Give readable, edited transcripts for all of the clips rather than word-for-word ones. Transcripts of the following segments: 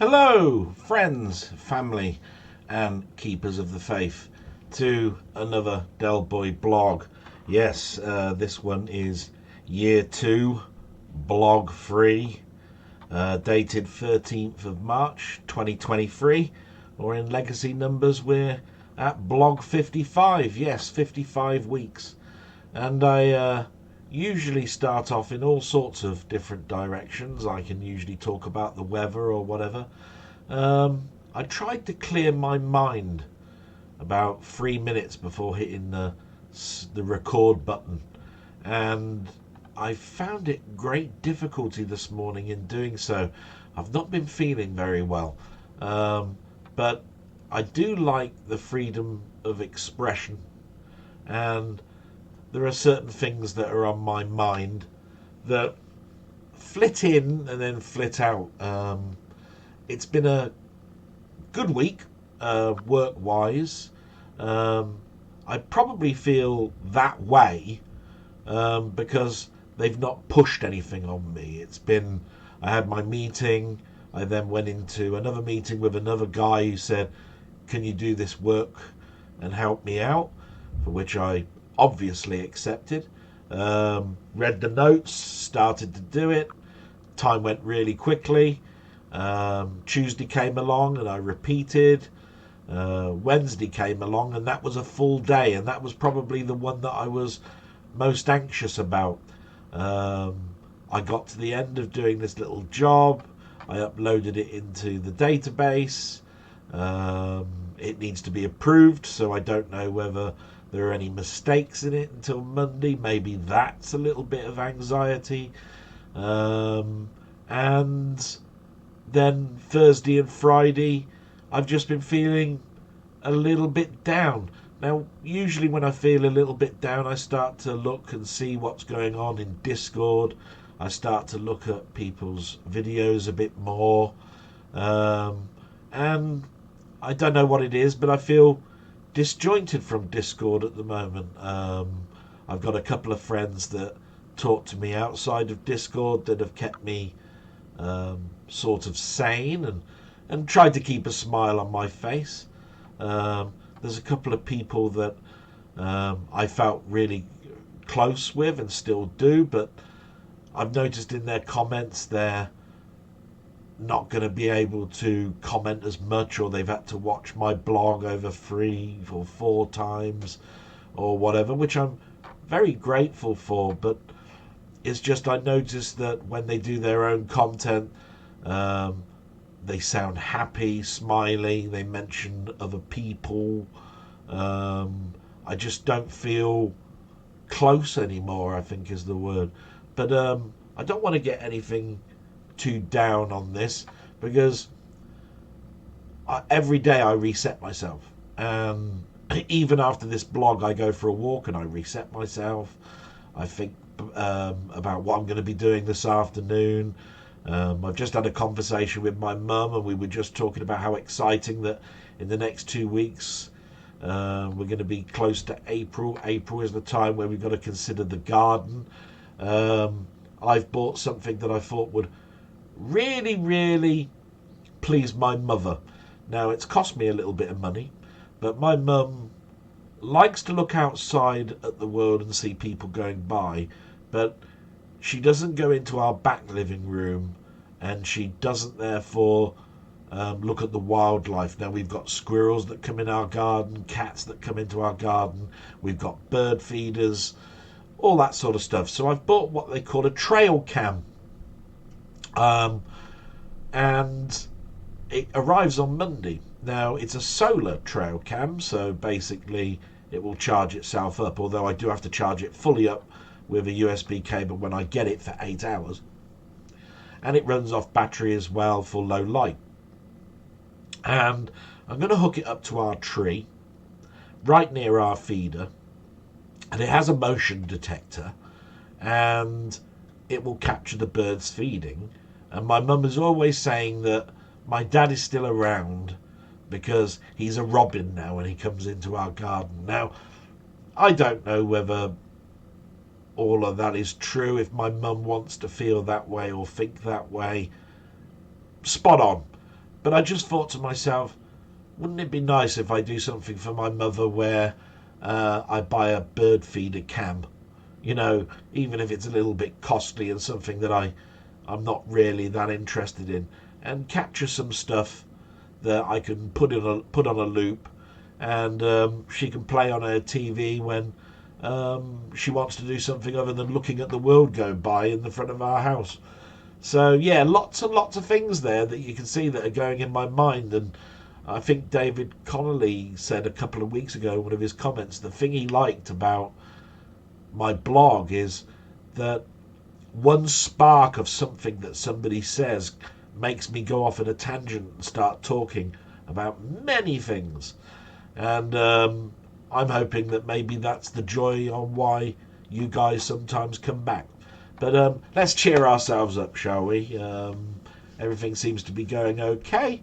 Hello, friends, family, and keepers of the faith, to another Del Boy blog. Yes, this one is year 2, blog 3, dated 13th of March 2023, or in legacy numbers, we're at blog 55. Yes, 55 weeks. And I usually start off in all sorts of different directions. I can usually talk about the weather or whatever. I tried to clear my mind about 3 minutes before hitting the record button, and I found it great difficulty this morning in doing so. I've not been feeling very well, but I do like the freedom of expression, and there are certain things that are on my mind that flit in and then flit out. It's been a good week, work wise. I probably feel that way because they've not pushed anything on me. I had my meeting. I then went into another meeting with another guy who said, "Can you do this work and help me out?" For which I obviously accepted. Read the notes, started to do it. Time went really quickly. Tuesday came along and I repeated. Wednesday came along and that was a full day, and that was probably the one that I was most anxious about. I got to the end of doing this little job. I uploaded it into the database. It needs to be approved, so I don't know whether there are any mistakes in it until Monday. Maybe that's a little bit of anxiety. And then Thursday and Friday, I've just been feeling a little bit down. Now, usually when I feel a little bit down, I start to look and see what's going on in Discord. I start to look at people's videos a bit more. And I don't know what it is, but I feel disjointed from Discord at the moment. I've got a couple of friends that talk to me outside of Discord that have kept me sort of sane and tried to keep a smile on my face. There's a couple of people that I felt really close with and still do, but I've noticed in their comments they're not going to be able to comment as much, or they've had to watch my blog over 3 or 4 times or whatever, which I'm very grateful for. But it's just I noticed that when they do their own content, they sound happy, smiling, they mention other people. I just don't feel close anymore, I think is the word. But I don't want to get anything too down on this, because every day I reset myself. And even after this blog, I go for a walk and I reset myself. I think about what I'm going to be doing this afternoon. I've just had a conversation with my mum, and we were just talking about how exciting that in the next 2 weeks we're going to be close to April. April is the time where we've got to consider the garden. I've bought something that I thought would really, really please my mother. Now, it's cost me a little bit of money, but my mum likes to look outside at the world and see people going by, but she doesn't go into our back living room, and she doesn't therefore look at the wildlife. Now, we've got squirrels that come in our garden, cats that come into our garden, we've got bird feeders, all that sort of stuff. So I've bought what they call a trail cam, and it arrives on Monday. Now, it's a solar trail cam, so basically it will charge itself up, although I do have to charge it fully up with a USB cable when I get it for 8 hours. And it runs off battery as well for low light. And I'm going to hook it up to our tree right near our feeder, and it has a motion detector, and it will capture the birds feeding. And my mum is always saying that my dad is still around because he's a robin now when he comes into our garden. Now, I don't know whether all of that is true. If my mum wants to feel that way or think that way, spot on. But I just thought to myself, wouldn't it be nice if I do something for my mother where I buy a bird feeder cam? You know, even if it's a little bit costly and something that I'm not really that interested in, and capture some stuff that I can put on a loop, and she can play on her TV when she wants to do something other than looking at the world go by in the front of our house. So yeah, lots and lots of things there that you can see that are going in my mind. And I think David Connolly said a couple of weeks ago in one of his comments, the thing he liked about my blog is that one spark of something that somebody says makes me go off at a tangent and start talking about many things. And I'm hoping that maybe that's the joy on why you guys sometimes come back. But let's cheer ourselves up, shall we? Everything seems to be going okay.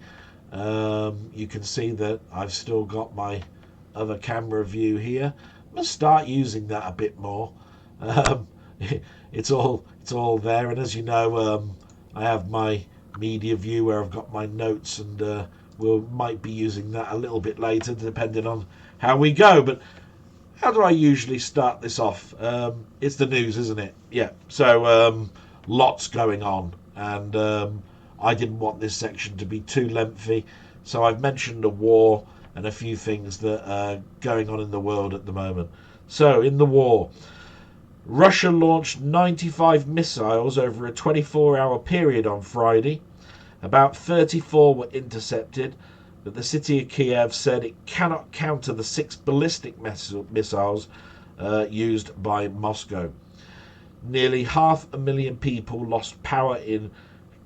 You can see that I've still got my other camera view here. I must start using that a bit more. Um, it's all there, and as you know, I have my media view where I've got my notes, and might be using that a little bit later, depending on how we go. But how do I usually start this off? It's the news, isn't it? Yeah. So lots going on, and I didn't want this section to be too lengthy, so I've mentioned a war and a few things that are going on in the world at the moment. So in the war, Russia launched 95 missiles over a 24-hour period on Friday. About 34 were intercepted, but the city of Kiev said it cannot counter the 6 ballistic missiles used by Moscow. Nearly 500,000 people lost power in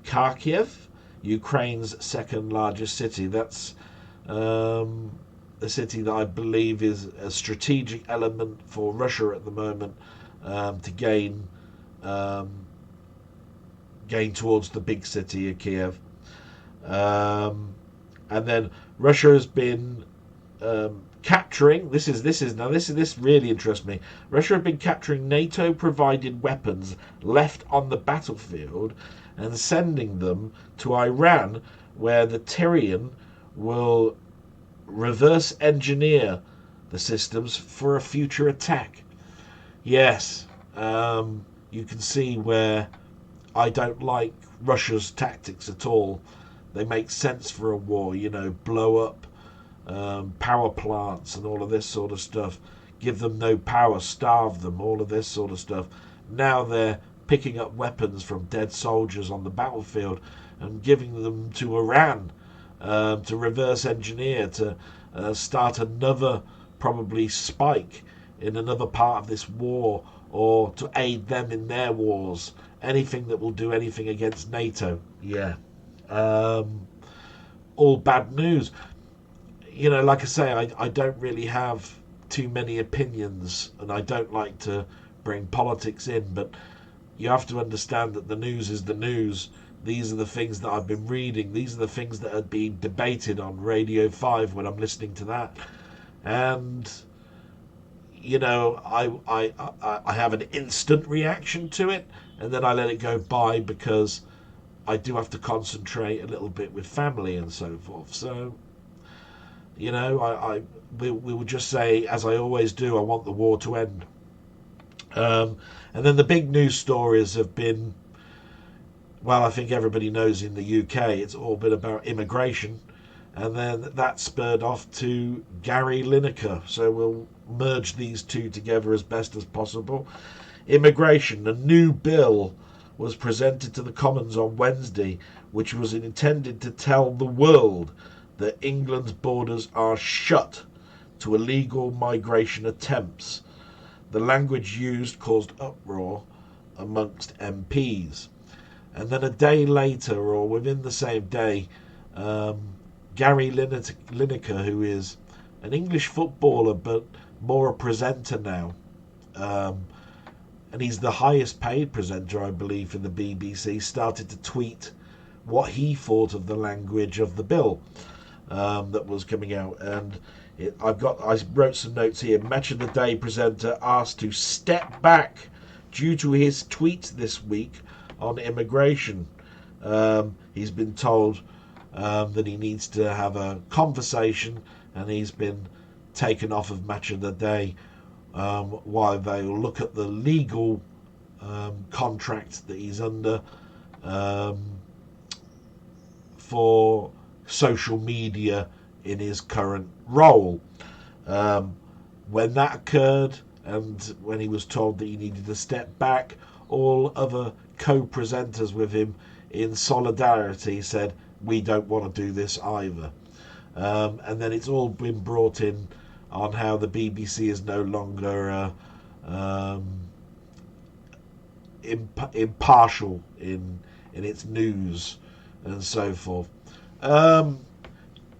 Kharkiv, Ukraine's second largest city. That's a city that I believe is a strategic element for Russia at the moment, to gain towards the big city of Kiev. And then Russia has been capturing. This really interests me. Russia has been capturing NATO-provided weapons left on the battlefield and sending them to Iran, where the Tyrian will reverse engineer the systems for a future attack. Yes, you can see where I don't like Russia's tactics at all. They make sense for a war, blow up power plants and all of this sort of stuff, give them no power, starve them, all of this sort of stuff. Now they're picking up weapons from dead soldiers on the battlefield and giving them to Iran to reverse engineer, to start another probably spike in another part of this war, or to aid them in their wars. Anything that will do anything against NATO. Yeah. All bad news. Like I say, I don't really have too many opinions, and I don't like to bring politics in, but you have to understand that the news is the news. These are the things that I've been reading. These are the things that are being debated on Radio 5 when I'm listening to that. And I have an instant reaction to it, and then I let it go by, because I do have to concentrate a little bit with family and so forth. So, we will just say, as I always do, I want the war to end. And then the big news stories have been, well, I think everybody knows in the UK it's all been about immigration. And then that spurred off to Gary Lineker. So we'll merge these two together as best as possible. Immigration. A new bill was presented to the Commons on Wednesday, which was intended to tell the world that England's borders are shut to illegal migration attempts. The language used caused uproar amongst MPs. And then a day later, or within the same day, Gary Lineker, who is an English footballer but more a presenter now, and he's the highest paid presenter, I believe, in the BBC, started to tweet what he thought of the language of the bill that was coming out. And I wrote some notes here. Match of the Day presenter asked to step back due to his tweets this week on immigration. He's been told that he needs to have a conversation, and he's been taken off of Match of the Day while they look at the legal contract that he's under for social media in his current role. When that occurred, and when he was told that he needed to step back, all other co-presenters with him in solidarity said, we don't want to do this either. And then it's all been brought in on how the BBC is no longer impartial in its news and so forth.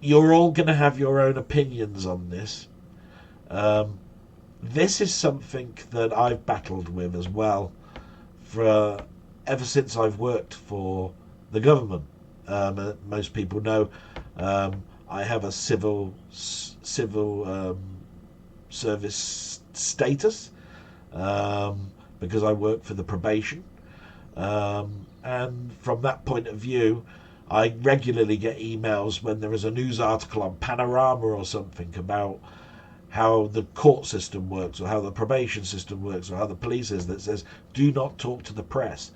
You're all going to have your own opinions on this. This is something that I've battled with as well for ever since I've worked for the government. Most people know I have a civil service status because I work for the probation. And from that point of view, I regularly get emails when there is a news article on Panorama or something about how the court system works, or how the probation system works, or how the police is, that says, do not talk to the press.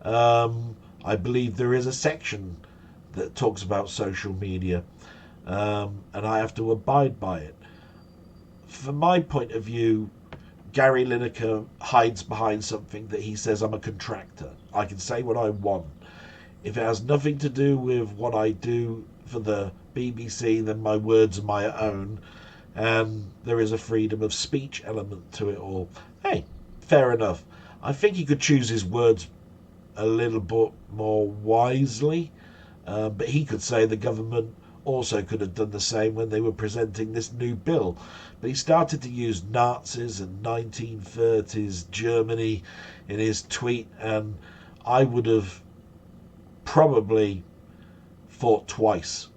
I believe there is a section that talks about social media, and I have to abide by it. From my point of view, Gary Lineker hides behind something that he says, I'm a contractor. I can say what I want. If it has nothing to do with what I do for the BBC, then my words are my own, and there is a freedom of speech element to it all. Hey, fair enough. I think he could choose his words a little bit more wisely, but he could say the government also could have done the same when they were presenting this new bill. But he started to use Nazis and 1930s Germany in his tweet, and I would have probably thought twice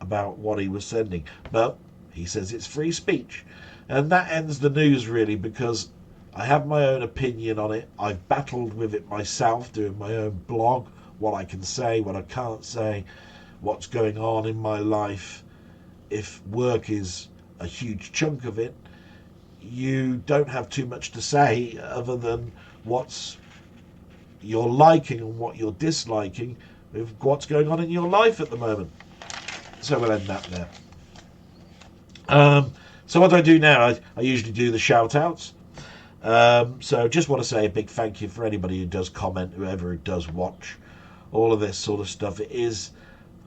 about what he was sending. But he says it's free speech, and that ends the news really, because I have my own opinion on it. I've battled with it myself, doing my own blog, what I can say, what I can't say, what's going on in my life. If work is a huge chunk of it, you don't have too much to say other than what's you're liking and what you're disliking with what's going on in your life at the moment. So we'll end that there. So what do I do now? I usually do the shout outs. So just want to say a big thank you for anybody who does comment, whoever does watch, all of this sort of stuff. It is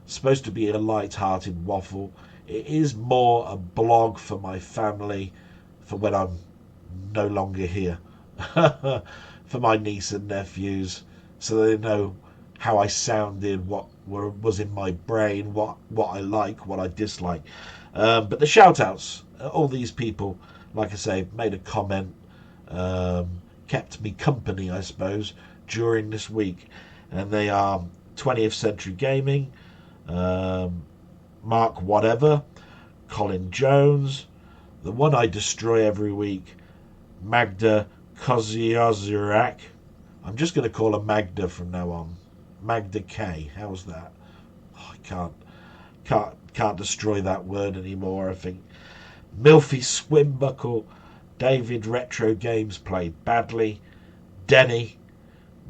supposed to be a light-hearted waffle. It is more a blog for my family, for when I'm no longer here, for my niece and nephews, so they know how I sounded, what was in my brain, what I like, what I dislike. But the shout-outs, all these people, like I say, made a comment, kept me company, I suppose, during this week. And they are 20th Century Gaming, Mark Whatever, Colin Jones, the one I destroy every week, Magda Koziozirak. I'm just going to call her Magda from now on. Magda K. How's that? Oh, I can't destroy that word anymore, I think. Milfy Swimbuckle, David Retro Games Played Badly, Denny,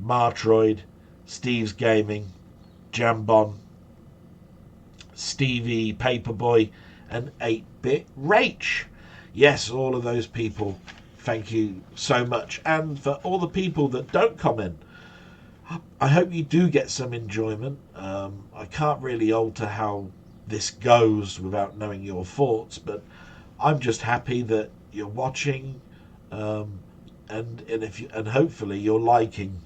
Martroid, Steve's Gaming, Jambon, Stevie Paperboy, and 8-Bit Rach. Yes, all of those people, thank you so much. And for all the people that don't comment, I hope you do get some enjoyment. I can't really alter how this goes without knowing your thoughts, but I'm just happy that you're watching, and hopefully you're liking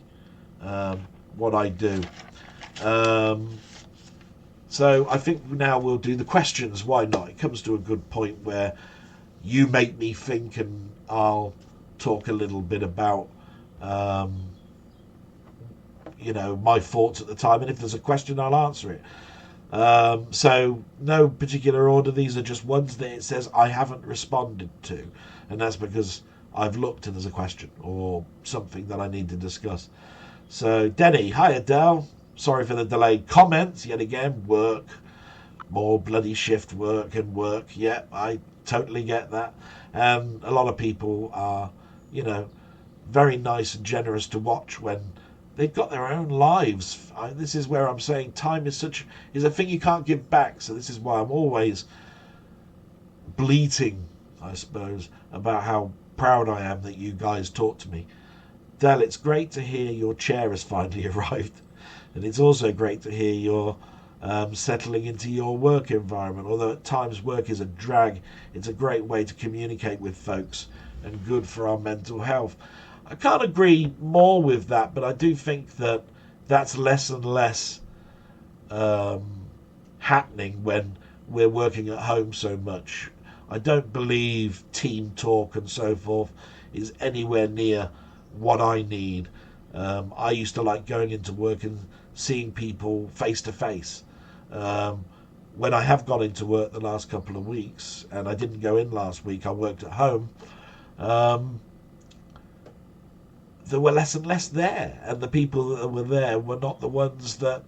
what I do. So I think now we'll do the questions. Why not? It comes to a good point where you make me think, and I'll talk a little bit about my thoughts at the time, and if there's a question I'll answer it. So no particular order. These are just ones that it says I haven't responded to, and that's because I've looked and there's a question or something that I need to discuss. So Denny, hi Adele. Sorry for the delayed comments. Yet again, work. More bloody shift work and work. Yeah, I totally get that. And a lot of people are, very nice and generous to watch when they've got their own lives. This is where I'm saying time is a thing you can't give back. So this is why I'm always bleating, I suppose, about how proud I am that you guys talk to me. Del, it's great to hear your chair has finally arrived, and it's also great to hear you're settling into your work environment. Although at times work is a drag, it's a great way to communicate with folks and good for our mental health. I can't agree more with that, but I do think that that's less and less happening when we're working at home so much. I don't believe team talk and so forth is anywhere near what I need. I used to like going into work and seeing people face to face. When I have gone into work the last couple of weeks, and I didn't go in last week, I worked at home, there were less and less there, and the people that were there were not the ones that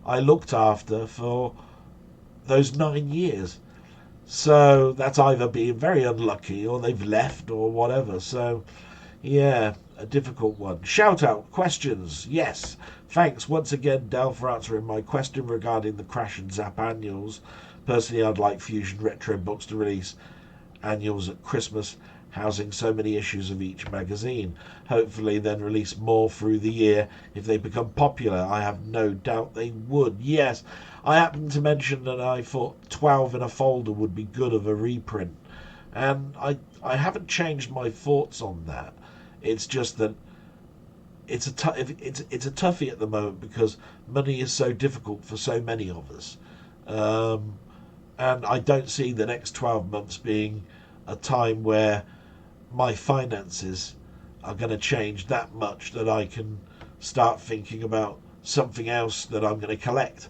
I looked after for those 9 years. So that's either being very unlucky or they've left or whatever. So yeah, a difficult one. Shout out, questions. Yes. Thanks once again, Del, for answering my question regarding the Crash and Zap annuals. Personally, I'd like Fusion Retro Books to release annuals at Christmas, housing so many issues of each magazine. Hopefully then release more through the year if they become popular. I have no doubt they would. Yes, I happened to mention that I thought 12 in a folder would be good of a reprint. And I haven't changed my thoughts on that. It's just that it's a toughie at the moment because money is so difficult for so many of us. And I don't see the next 12 months being a time where my finances are going to change that much that I can start thinking about something else that I'm going to collect.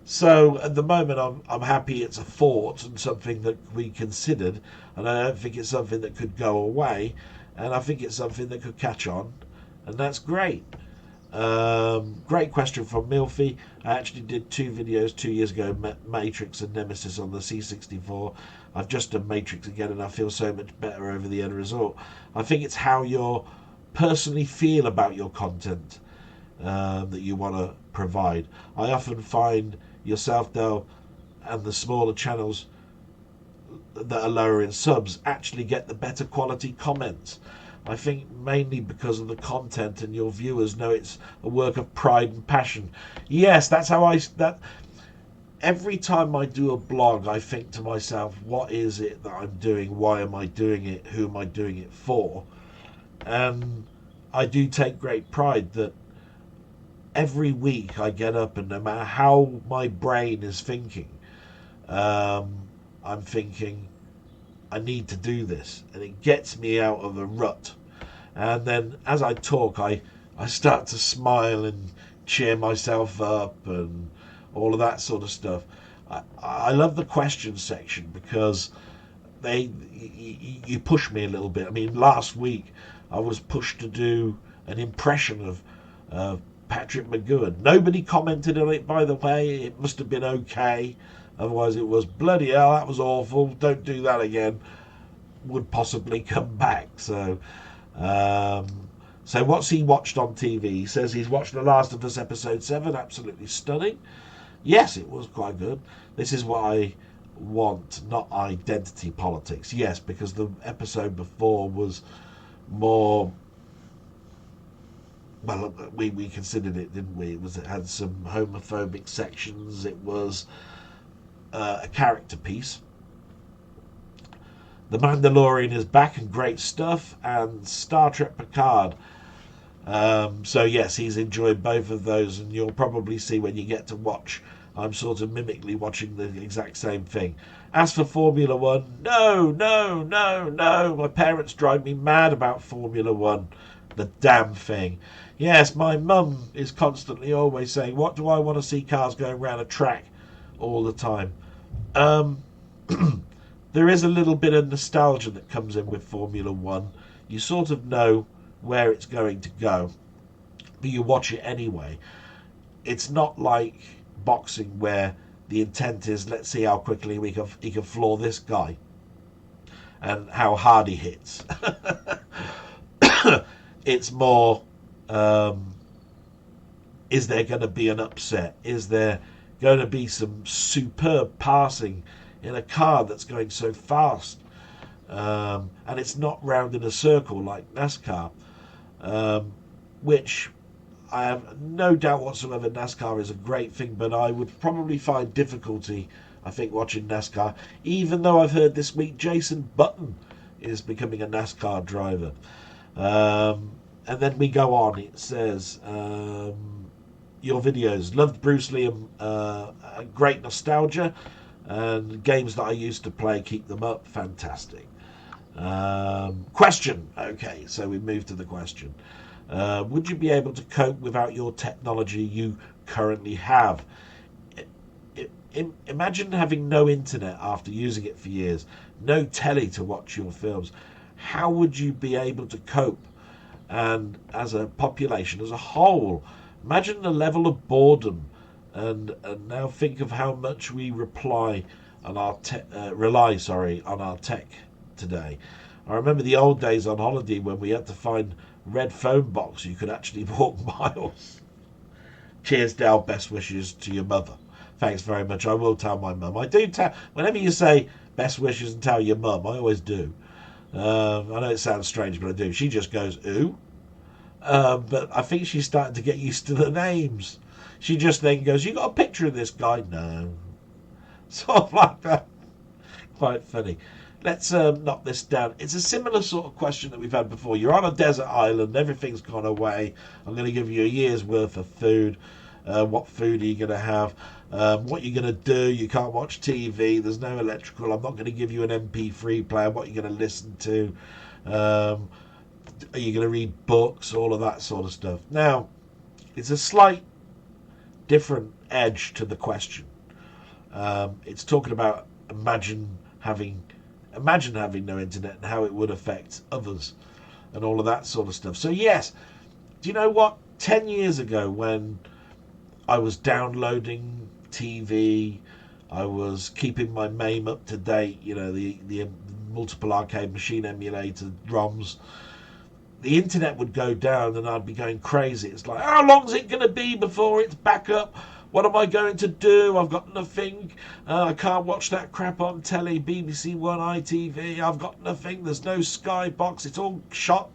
So at the moment, I'm happy it's a thought and something that we considered, and I don't think it's something that could go away, and I think it's something that could catch on, and that's great. Great question from Milfy. I actually did 2 videos 2 years ago, Matrix and Nemesis on the C64. I've just done Matrix again and I feel so much better over the end result. I think it's how you personally feel about your content that you want to provide. I often find yourself, though, and the smaller channels that are lower in subs actually get the better quality comments. I think mainly because of the content and your viewers know it's a work of pride and passion. Yes, that's how every time I do a blog, I think to myself, what is it that I'm doing? Why am I doing it? Who am I doing it for? And I do take great pride that every week I get up and no matter how my brain is thinking, I'm thinking, I need to do this. And it gets me out of a rut. And then as I talk, I start to smile and cheer myself up and all of that sort of stuff. I love the question section because you push me a little bit. I mean, last week I was pushed to do an impression of Patrick McGowan. Nobody commented on it, by the way. It must have been okay. Otherwise it was, bloody hell, that was awful. Don't do that again. Would possibly come back. So what's he watched on TV? He says he's watched The Last of Us episode 7. Absolutely stunning. Yes, it was quite good. This is what I want, not identity politics. Yes, because the episode before was more, well, we considered it, didn't we? It had some homophobic sections. It was a character piece. The Mandalorian is back and great stuff, and Star Trek Picard. So yes, he's enjoyed both of those, and you'll probably see when you get to watch, I'm sort of mimically watching the exact same thing. As for Formula One, no. My parents drive me mad about Formula One. The damn thing. Yes, my mum is constantly always saying, what do I want to see cars going around a track all the time? There is a little bit of nostalgia that comes in with Formula One. You sort of know where it's going to go, but you watch it anyway. it's not like boxing where the intent is, let's see how quickly he can floor this guy and how hard he hits. It's more, um, is there going to be an upset? Is there going to be some superb passing in a car that's going so fast? And it's not round in a circle like NASCAR, um, which I have no doubt whatsoever NASCAR is a great thing, but I would probably find difficulty, I think, watching NASCAR, even though I've heard this week Jason Button is becoming a NASCAR driver. And then we go on. It says, your videos. Loved Bruce Lee, great nostalgia, and games that I used to play, keep them up. Fantastic. Question. Okay, so we move to the question. Would you be able to cope without your technology you currently have? Imagine having no internet after using it for years, no telly to watch your films. How would you be able to cope? And as a population as a whole, imagine the level of boredom, and now think of how much we rely on our tech today. I remember the old days on holiday when we had to find red phone box. You could actually walk miles. Cheers, Dale. Best wishes to your mother. Thanks very much. I will tell my mum. I do tell. Whenever you say best wishes and tell your mum, I always do. I know it sounds strange, but I do. She just goes, ooh. But I think she's starting to get used to the names. She just then goes, you got a picture of this guy? No. Sort of like that. Quite funny. Let's knock this down. It's a similar sort of question that we've had before. You're on a desert island. Everything's gone away. I'm going to give you a year's worth of food. What food are you going to have? What you're going to do? You can't watch TV. There's no electrical. I'm not going to give you an MP3 player. What you're going to listen to? Are you going to read books? All of that sort of stuff. Now, it's a slight different edge to the question. It's talking about imagine having no internet and how it would affect others and all of that sort of stuff. So yes, do you know what? 10 years ago when I was downloading TV, I was keeping my MAME up to date, the multiple arcade machine emulator ROMs, the internet would go down and I'd be going crazy. It's like, how long's it going to be before it's back up? What am I going to do? I've got nothing. I can't watch that crap on telly, BBC One, ITV. I've got nothing. There's no Skybox. It's all shot.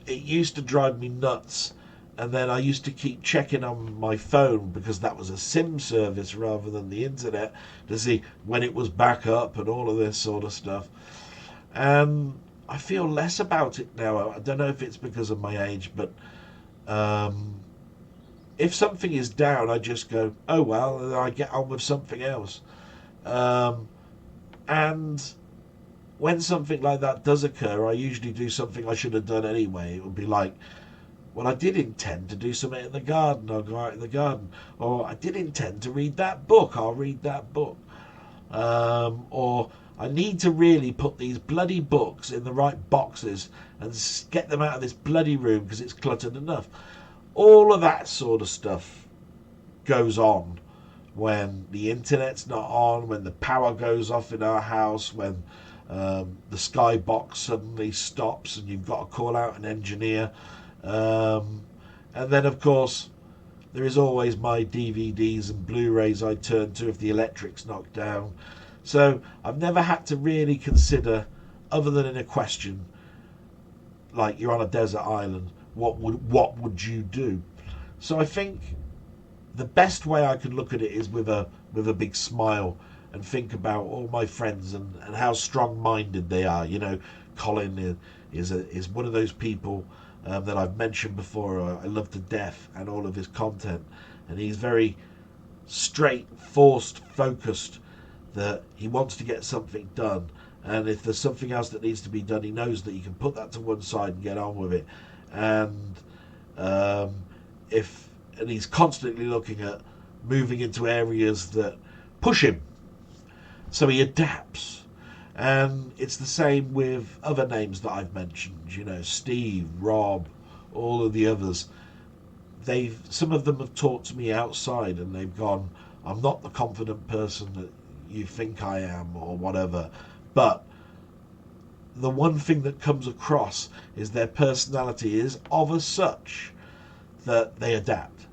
It used to drive me nuts. And then I used to keep checking on my phone because that was a SIM service rather than the internet to see when it was back up and all of this sort of stuff. And I feel less about it now. I don't know if it's because of my age, but if something is down, I just go, oh well, and I get on with something else. And when something like that does occur, I usually do something I should have done anyway. It would be like, well, I did intend to do something in the garden. I'll go out in the garden. Or I did intend to read that book. I'll read that book. Or I need to really put these bloody books in the right boxes and get them out of this bloody room because it's cluttered enough. All of that sort of stuff goes on when the internet's not on, when the power goes off in our house, when the skybox suddenly stops and you've got to call out an engineer. And then, of course, there is always my DVDs and Blu-rays I turn to if the electric's knocked down. So I've never had to really consider, other than in a question, like you're on a desert island, what would you do? So I think the best way I can look at it is with a big smile and think about all my friends and how strong-minded they are. Colin is one of those people that I've mentioned before. I love to death and all of his content, and he's very straight, forced, focused, that he wants to get something done, and if there's something else that needs to be done, he knows that he can put that to one side and get on with it. And he's constantly looking at moving into areas that push him, so he adapts. And it's the same with other names that I've mentioned, Steve, Rob, all of the others. some of them have talked to me outside and they've gone, I'm not the confident person that you think I am or whatever, but the one thing that comes across is their personality is of a such that they adapt.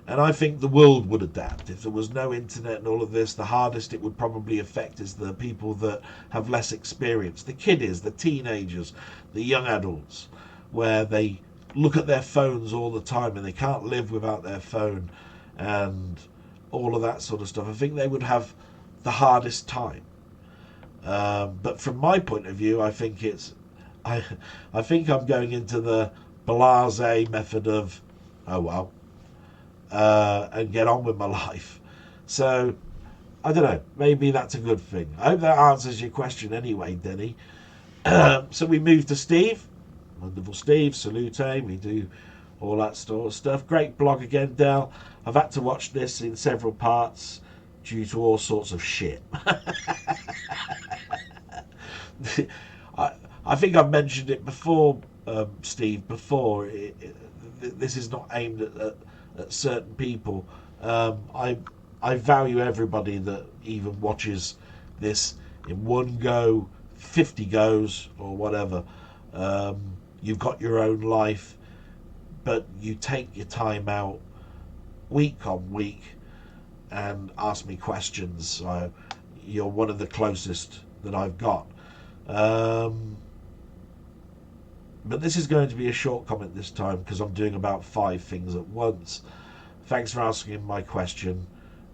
And I think the world would adapt. If there was no internet and all of this, the hardest it would probably affect is the people that have less experience. The kiddies, the teenagers, the young adults, where they look at their phones all the time and they can't live without their phone and all of that sort of stuff. I think they would have the hardest time. But from my point of view, I think I think I'm going into the blasé method of, oh well, and get on with my life. So, I don't know, maybe that's a good thing. I hope that answers your question anyway, Denny. So we move to Steve. Wonderful Steve, salute, we do all that sort of stuff. Great blog again, Del. I've had to watch this in several parts due to all sorts of shit. I think I've mentioned it before, Steve, before. This is not aimed at certain people. I value everybody that even watches this in one go, 50 goes, or whatever. You've got your own life, but you take your time out week on week and ask me questions. So you're one of the closest that I've got. But this is going to be a short comment this time because I'm doing about 5 things at once. Thanks for asking my question.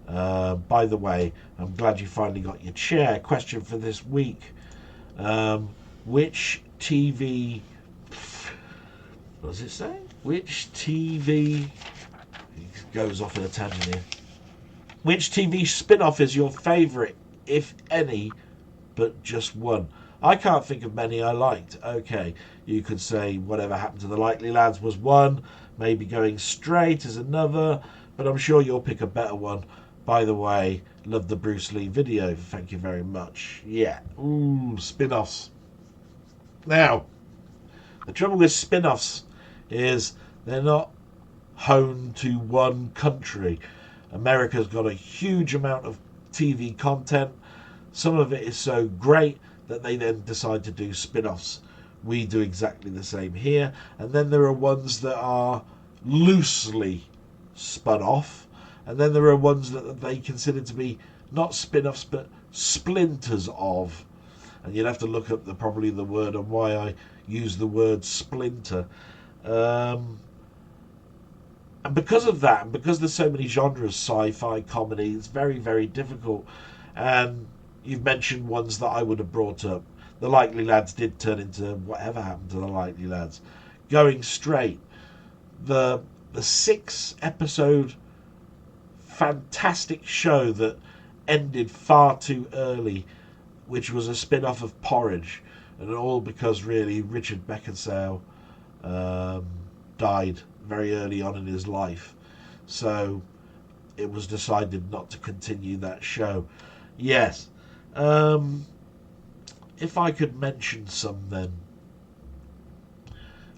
By the way, I'm glad you finally got your chair. Question for this week. Which TV... What does it say? Which TV... It goes off in a tangent here. Which TV spin-off is your favourite, if any, but just one? I can't think of many I liked. Okay, you could say Whatever Happened to the Likely Lads was one, maybe Going Straight is another, but I'm sure you'll pick a better one. By the way, love the Bruce Lee video. Thank you very much. Yeah, spin-offs. Now, the trouble with spin-offs is they're not honed to one country. America's got a huge amount of TV content. Some of it is so great that they then decide to do spin-offs. We do exactly the same here. And then there are ones that are loosely spun off. And then there are ones that they consider to be not spin-offs but splinters of. And you'd have to look up probably the word and why I use the word splinter. And because of that, and because there's so many genres, sci-fi, comedy, it's very, very difficult. And you've mentioned ones that I would have brought up. The Likely Lads did turn into Whatever Happened to the Likely Lads. Going Straight, the 6-episode fantastic show that ended far too early, which was a spin-off of Porridge, and all because really Richard Beckinsale died very early on in his life, so it was decided not to continue that show. Yes, if I could mention some then,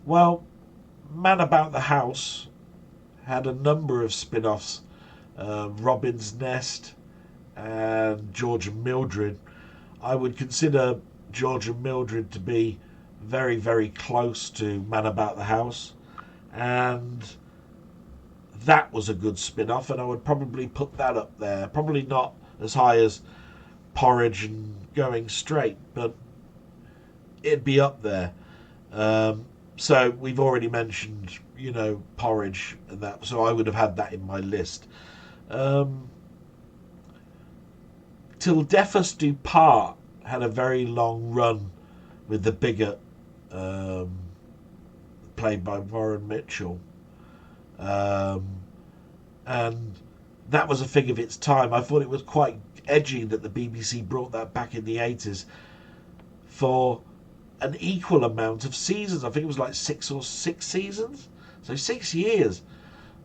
well, Man About the House had a number of spin-offs, Robin's Nest and George and Mildred. I would consider George and Mildred to be very, very close to Man About the House, and that was a good spin-off, and I would probably put that up there. Probably not as high as Porridge and Going Straight, but it'd be up there. So we've already mentioned, Porridge and that, so I would have had that in my list. Till Death Us Do Part had a very long run with the bigot, played by Warren Mitchell, and that was a thing of its time. I thought it was quite edgy that the BBC brought that back in the 80s for an equal amount of seasons. I think it was like 6 seasons, so 6 years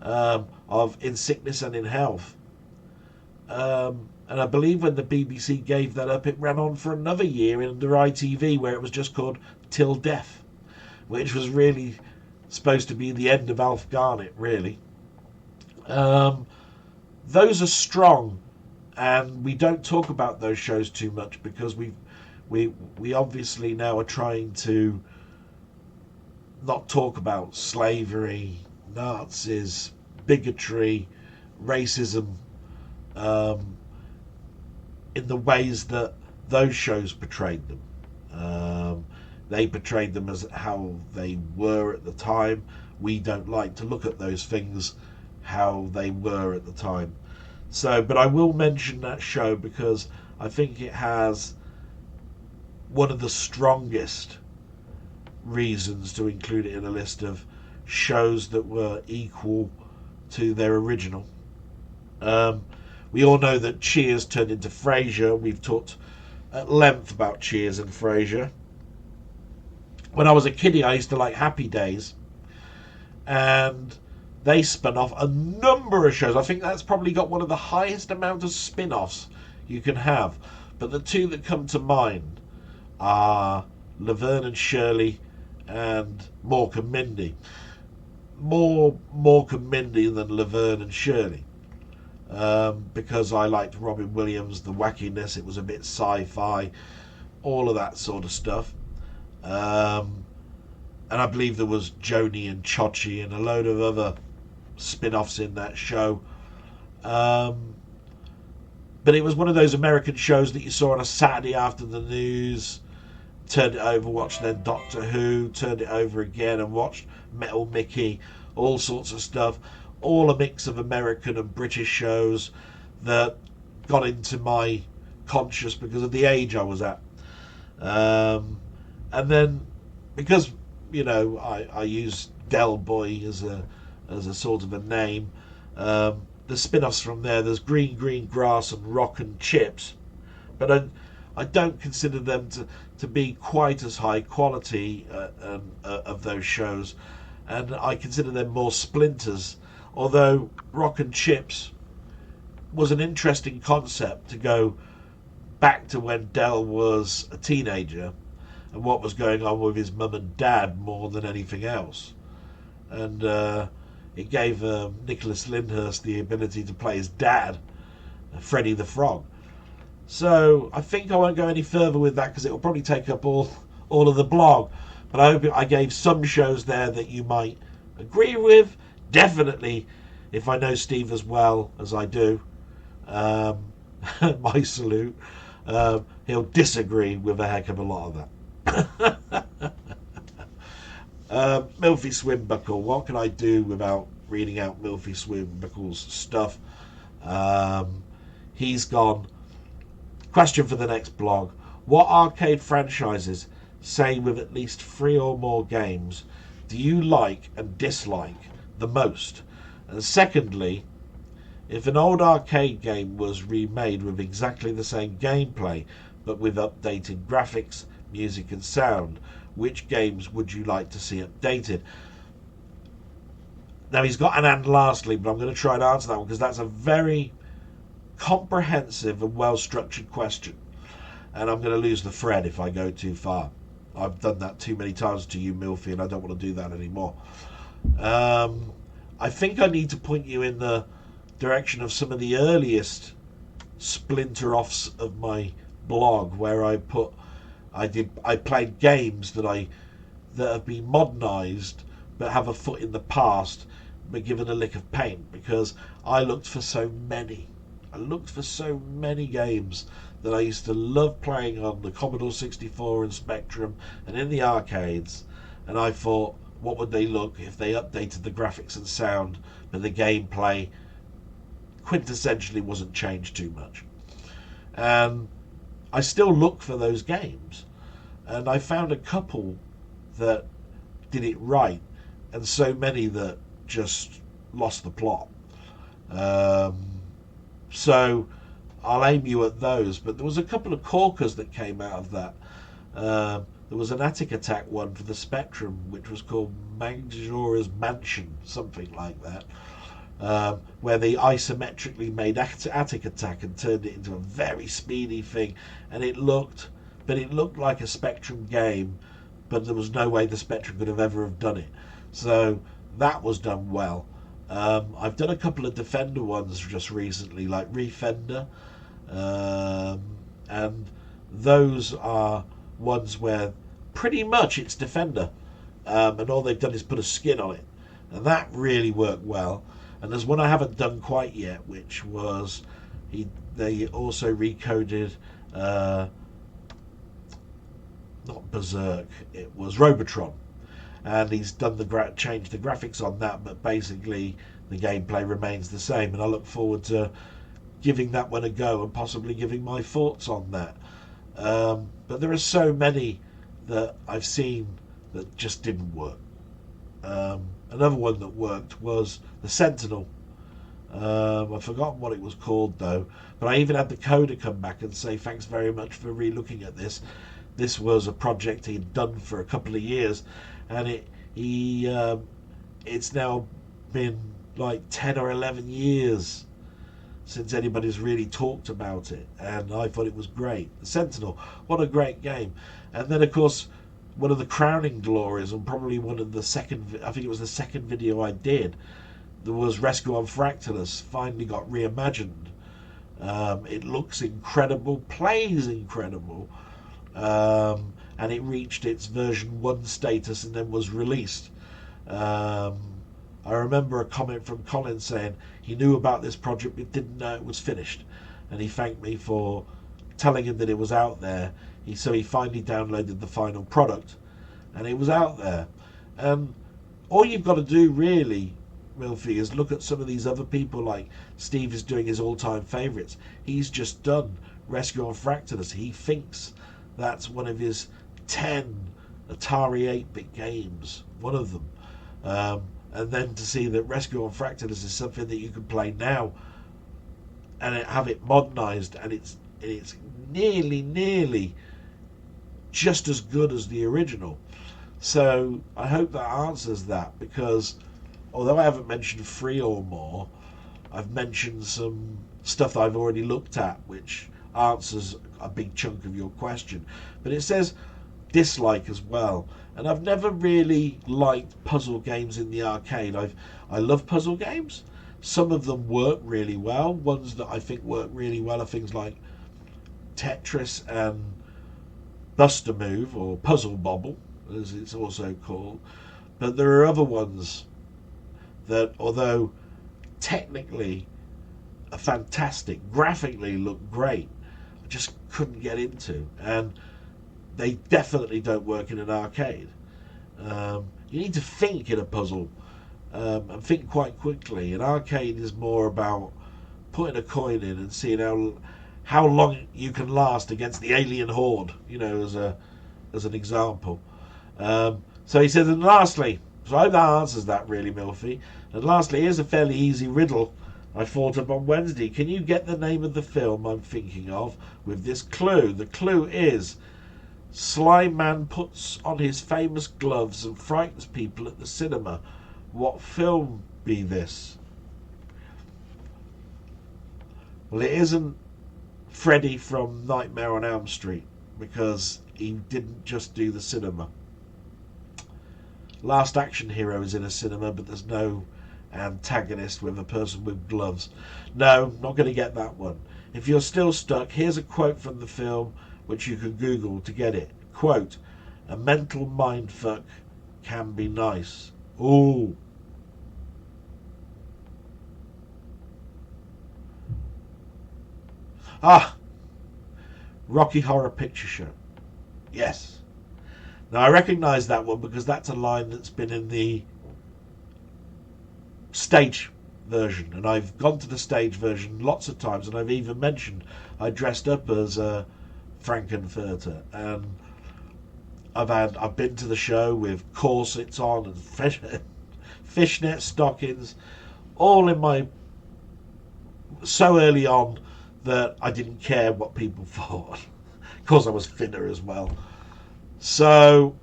of In Sickness and in Health. And I believe when the BBC gave that up, it ran on for another year under ITV, where it was just called Till Death, which was really supposed to be the end of Alf Garnett, really. Um, those are strong, and we don't talk about those shows too much because we obviously now are trying to not talk about slavery, Nazis, bigotry, racism, um, in the ways that those shows portrayed them. They portrayed them as how they were at the time. We don't like to look at those things how they were at the time. So, but I will mention that show because I think it has one of the strongest reasons to include it in a list of shows that were equal to their original. Um, we all know that Cheers turned into Frasier. We've talked at length about Cheers and Frasier. When I was a kiddie, I used to like Happy Days, and they spun off a number of shows. I think that's probably got one of the highest amount of spin-offs you can have. But the two that come to mind are Laverne and Shirley and Mork and Mindy. More Mork and Mindy than Laverne and Shirley. Because I liked Robin Williams, the wackiness, it was a bit sci-fi, all of that sort of stuff. And I believe there was Joni and Chachi and a load of other spin-offs in that show. But it was one of those American shows that you saw on a Saturday after the news, turned it over, watched then Doctor Who, turned it over again and watched Metal Mickey, all sorts of stuff. All a mix of American and British shows that got into my conscious because of the age I was at. And then, because, I use Del Boy as a sort of a name, the spin-offs from there's Green Grass and Rock and Chips, but I don't consider them to be quite as high quality of those shows, and I consider them more splinters. Although Rock and Chips was an interesting concept to go back to when Del was a teenager and what was going on with his mum and dad more than anything else. And it gave Nicholas Lyndhurst the ability to play his dad, Freddy the Frog. So I think I won't go any further with that because it will probably take up all of the blog. But I hope I gave some shows there that you might agree with. Definitely, if I know Steve as well as I do, my salute, he'll disagree with a heck of a lot of that. Milfy Swimbuckle, what can I do without reading out Milfy Swimbuckle's stuff? He's gone. Question for the next blog. What arcade franchises, say with at least 3 or more games, do you like and dislike the most? And secondly, if an old arcade game was remade with exactly the same gameplay but with updated graphics, music and sound, which games would you like to see updated? Now he's got an and lastly, but I'm going to try and answer that one because that's a very comprehensive and well structured question, and I'm going to lose the thread if I go too far. I've done that too many times to you, Milfy, and I don't want to do that anymore. I think I need to point you in the direction of some of the earliest splinter offs of my blog, where I played games that have been modernized but have a foot in the past but given a lick of paint, because I looked for so many games that I used to love playing on the Commodore 64 and Spectrum and in the arcades, and I thought, what would they look if they updated the graphics and sound, but the gameplay quintessentially wasn't changed too much? And I still look for those games, and I found a couple that did it right, and so many that just lost the plot. So I'll aim you at those. But there was a couple of corkers that came out of that. There was an Attic Attack one for the Spectrum, which was called Majora's Mansion, something like that, where they isometrically made Attic Attack and turned it into a very speedy thing, and it looked like a Spectrum game, but there was no way the Spectrum could have ever have done it. So that was done well. I've done a couple of Defender ones just recently, like Refender, and those are ones where pretty much it's Defender, and all they've done is put a skin on it, and that really worked well. And there's one I haven't done quite yet, which was they also recoded, not Berserk, it was Robotron, and he's done changed the graphics on that, but basically the gameplay remains the same. And I look forward to giving that one a go and possibly giving my thoughts on that. But there are so many that I've seen that just didn't work. Another one that worked was the Sentinel. I've forgotten what it was called though, but I even had the coder come back and say thanks very much for re-looking at this. This was a project he'd done for a couple of years, and it's now been like 10 or 11 years since anybody's really talked about it, and I thought it was great. The Sentinel, what a great game. And then of course one of the crowning glories, and probably one of the second, I think it was the second video I did, there was Rescue on Fractalus, finally got reimagined. It looks incredible, plays incredible, and it reached its version 1 status and then was released. I remember a comment from Colin saying he knew about this project but didn't know it was finished, and he thanked me for telling him that it was out there. So he finally downloaded the final product, and it was out there. And all you've got to do really, Milfy, is look at some of these other people, like Steve is doing his all-time favourites. He's just done Rescue on Fractalus. He thinks that's one of his 10 Atari 8-bit games, one of them. And then to see that Rescue on Fractalus is something that you can play now and have it modernised, and it's nearly just as good as the original. So I hope that answers that, because although I haven't mentioned 3 or more, I've mentioned some stuff that I've already looked at, which answers a big chunk of your question. But it says dislike as well, and I've never really liked puzzle games in the arcade. I love puzzle games. Some of them work really well. Ones that I think work really well are things like Tetris and Buster Move, or Puzzle Bobble as it's also called. But there are other ones that, although technically are fantastic, graphically look great, I just couldn't get into, and they definitely don't work in an arcade. You need to think in a puzzle, and think quite quickly. An arcade is more about putting a coin in and seeing how long you can last against the alien horde, as an example. So he says, and lastly, so I hope that answers that really, Milfy. And lastly, here's a fairly easy riddle I thought up on Wednesday. Can you get the name of the film I'm thinking of with this clue? The clue is Sly Man puts on his famous gloves and frightens people at the cinema. What film be this? Well, it isn't Freddy from Nightmare on Elm Street, because he didn't just do the cinema. Last Action Hero is in a cinema, but there's no antagonist with a person with gloves. No, not going to get that one. If you're still stuck, here's a quote from the film which you can Google to get it. Quote, "A mental mindfuck can be nice." Ooh. Rocky Horror Picture Show. Yes. Now I recognise that one because that's a line that's been in the stage version, and I've gone to the stage version lots of times, and I've even mentioned I dressed up as Frankenfurter, and I've been to the show with corsets on and fishnet stockings, all in my, so early on that I didn't care what people thought. Of course I was thinner as well. So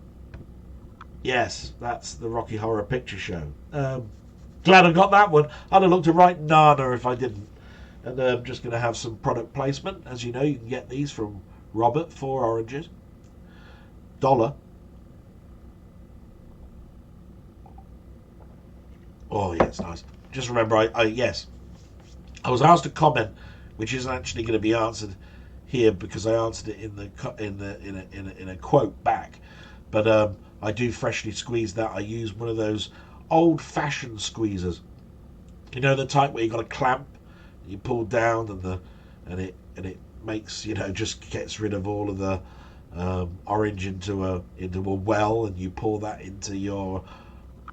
yes, that's the Rocky Horror Picture Show. Glad I got that one. I'd have looked a right nana if I didn't. And I'm just going to have some product placement. As you know, you can get these from Robert, 4 oranges. $1. Oh yeah, it's nice. just remember, yes, I was asked a comment, which isn't actually going to be answered here because I answered it in a quote back. But I do freshly squeeze that. I use one of those old-fashioned squeezers. You know, the type where you got a clamp, you pull down, and it makes, just gets rid of all of the orange into a well, and you pour that into your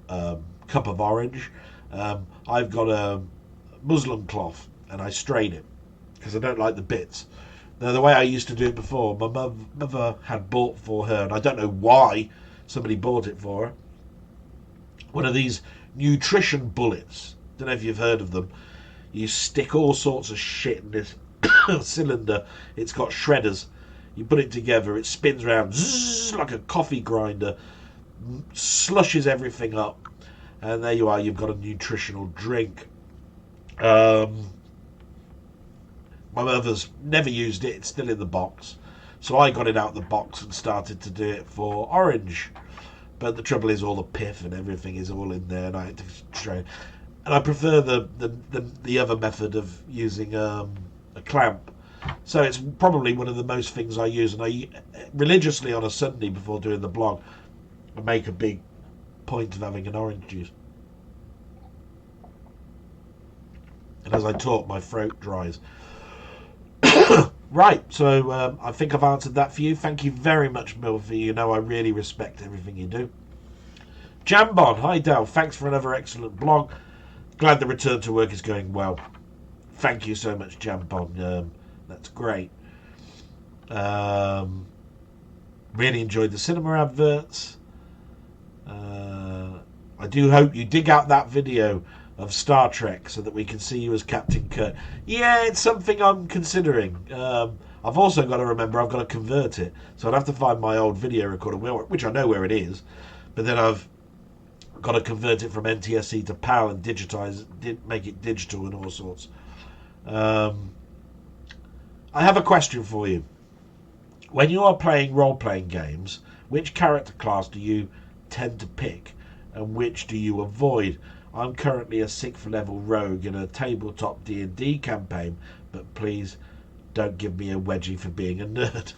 cup of orange. I've got a muslin cloth, and I strain it because I don't like the bits. Now, the way I used to do it before, my mother had bought for her, and I don't know why somebody bought it for her, one of these nutrition bullets. Don't know if you've heard of them. You stick all sorts of shit in this cylinder. It's got shredders. You put it together, it spins around zzz, like a coffee grinder, slushes everything up, and there you are. You've got a nutritional drink. My mother's never used it. It's still in the box. So I got it out of the box and started to do it for orange. But the trouble is all the pith and everything is all in there, and I had to strain. And I prefer the other method of using a clamp. So it's probably one of the most things I use. And I religiously on a Sunday before doing the blog, I make a big point of having an orange juice. And as I talk, my throat dries. Right, so I think I've answered that for you. Thank you very much, Milfy. You know I really respect everything you do. Jambon, hi Dal. Thanks for another excellent blog. Glad the return to work is going well. Thank you so much, Jambon. That's great. Really enjoyed the cinema adverts. I do hope you dig out that video of Star Trek so that we can see you as Captain Kirk. Yeah, it's something I'm considering. I've also got to remember I've got to convert it. So I'd have to find my old video recorder, which I know where it is. But then I've got to convert it from NTSC to PAL and digitize it, make it digital and all sorts. I have a question for you. When you are playing role-playing games, which character class do you tend to pick and which do you avoid? I'm currently a 6th level rogue in a tabletop D&D campaign, but please don't give me a wedgie for being a nerd.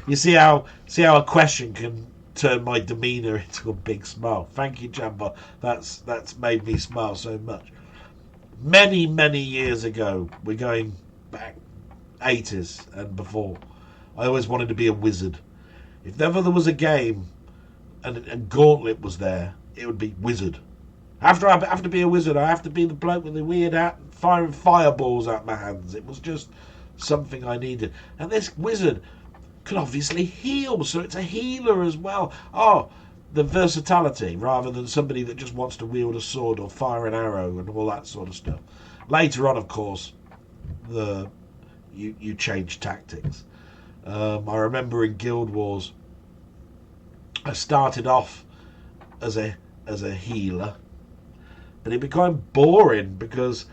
You see how a question can turn my demeanour into a big smile. Thank you, Jamba. That's made me smile so much. Many, many years ago, we're going back 80s and before, I always wanted to be a wizard. If ever there was a game and Gauntlet was there, it would be wizard. After I have to be a wizard, I have to be the bloke with the weird hat firing fireballs at my hands. It was just something I needed. And this wizard can obviously heal, so it's a healer as well. Oh, the versatility, rather than somebody that just wants to wield a sword or fire an arrow and all that sort of stuff. Later on, of course, you change tactics. I remember in Guild Wars, I started off as a healer, but it became boring because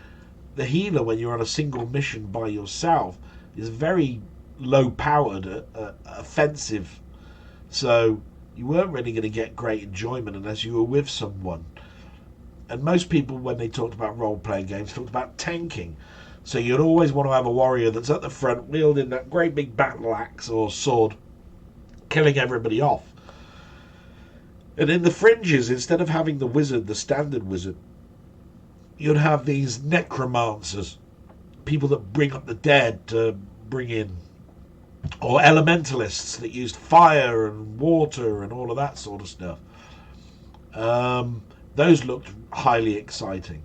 the healer, when you're on a single mission by yourself, is very low powered, offensive, so you weren't really going to get great enjoyment unless you were with someone. And most people, when they talked about role-playing games, talked about tanking. So you'd always want to have a warrior that's at the front wielding that great big battle axe or sword, killing everybody off. And in the fringes, instead of having the wizard, the standard wizard, you'd have these necromancers, people that bring up the dead to bring in, or elementalists that used fire and water and all of that sort of stuff. Those looked highly exciting.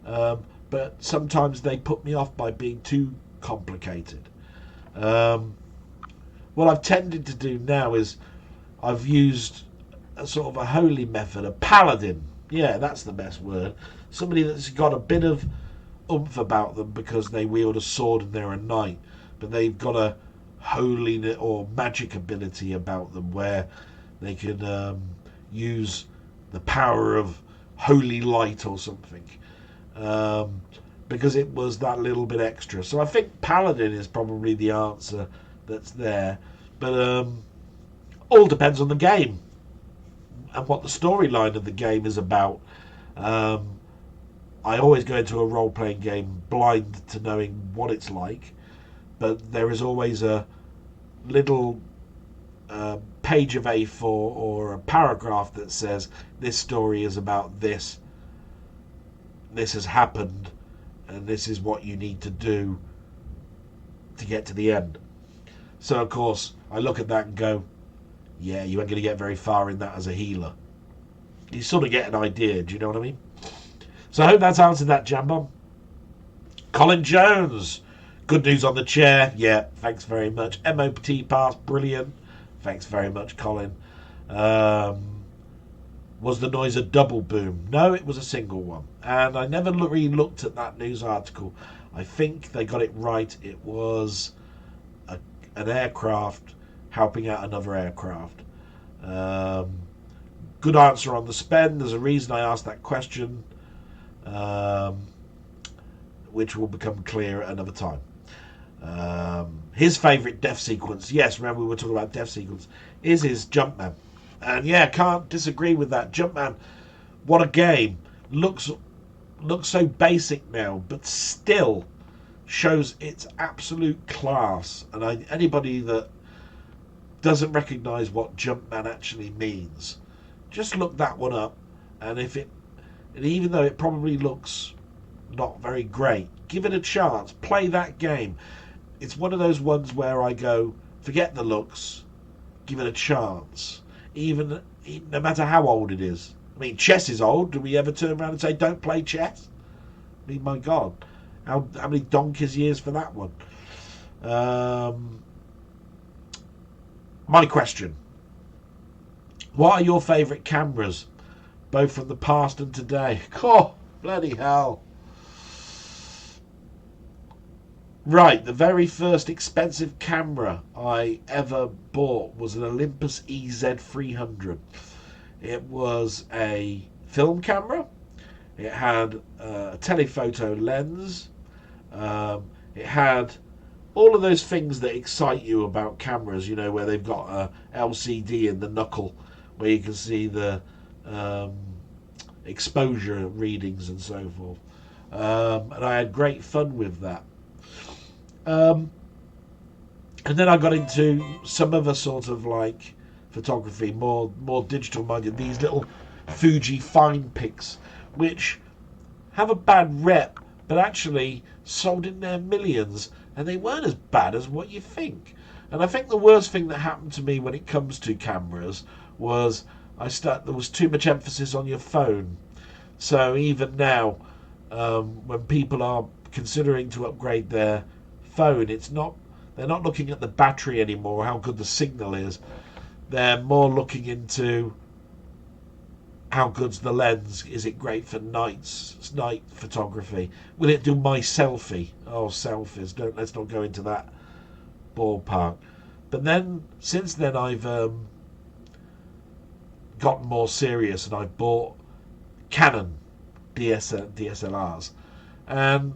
But sometimes they put me off by being too complicated. What I've tended to do now is I've used a sort of a holy method, a paladin. Yeah, that's the best word. Somebody that's got a bit of oomph about them because they wield a sword and they're a knight, but they've got a holy or magic ability about them where they can use the power of holy light or something, because it was that little bit extra. So I think paladin is probably the answer that's there, but all depends on the game and what the storyline of the game is about. I always go into a role-playing game blind to knowing what it's like, but there is always a little page of A4 or a paragraph that says this story is about this, this has happened, and this is what you need to do to get to the end. So of course I look at that and go, yeah, you ain't going to get very far in that as a healer. You sort of get an idea, do you know what I mean? So I hope that's answered that, Jambon. Colin Jones, good news on the chair. Yeah, thanks very much. MOT pass, brilliant. Thanks very much, Colin. Was the noise a double boom? No, it was a single one. And I never really looked at that news article. I think they got it right. It was an aircraft helping out another aircraft. Good answer on the spend. There's a reason I asked that question, which will become clear at another time. His favourite death sequence, yes, remember we were talking about death sequence, is his Jumpman. And yeah, can't disagree with that. Jumpman, what a game. Looks so basic now, but still shows its absolute class. And anybody that doesn't recognise what Jumpman actually means, just look that one up. And even though it probably looks not very great, give it a chance. Play that game. It's one of those ones where I go, forget the looks, give it a chance. Even no matter how old it is. I mean, chess is old. Do we ever turn around and say don't play chess? I mean, my God, how many donkey's years for that one? My question: what are your favourite cameras, both from the past and today? Oh, bloody hell! Right, the very first expensive camera I ever bought was an Olympus EZ300. It was a film camera. It had a telephoto lens. It had all of those things that excite you about cameras, you know, where they've got a LCD in the knuckle, where you can see the exposure readings and so forth. And I had great fun with that. And then I got into some other sort of like photography, more digital minded. These little Fuji fine pics, which have a bad rep, but actually sold in their millions, and they weren't as bad as what you think. And I think the worst thing that happened to me when it comes to cameras was there was too much emphasis on your phone. So even now, when people are considering to upgrade their phone, they're not looking at the battery anymore, how good the signal is. They're more looking into how good's the lens. Is it great for night photography? Will it do my selfie? Oh, selfies, let's not go into that ballpark. But then since then I've gotten more serious, and I've bought Canon DSLRs, and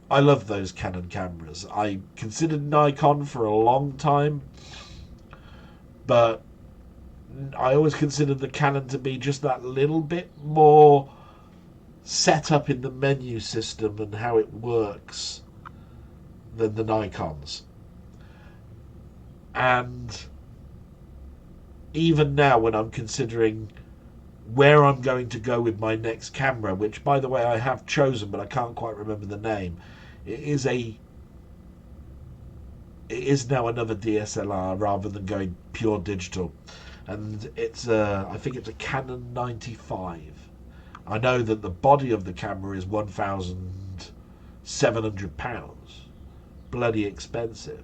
I love those Canon cameras. I considered Nikon for a long time, but I always considered the Canon to be just that little bit more set up in the menu system and how it works than the Nikons. And even now, when I'm considering where I'm going to go with my next camera, which by the way I have chosen but I can't quite remember the name, it is now another DSLR rather than going pure digital, and I think it's a Canon 95. I know that the body of the camera is £1,700, bloody expensive,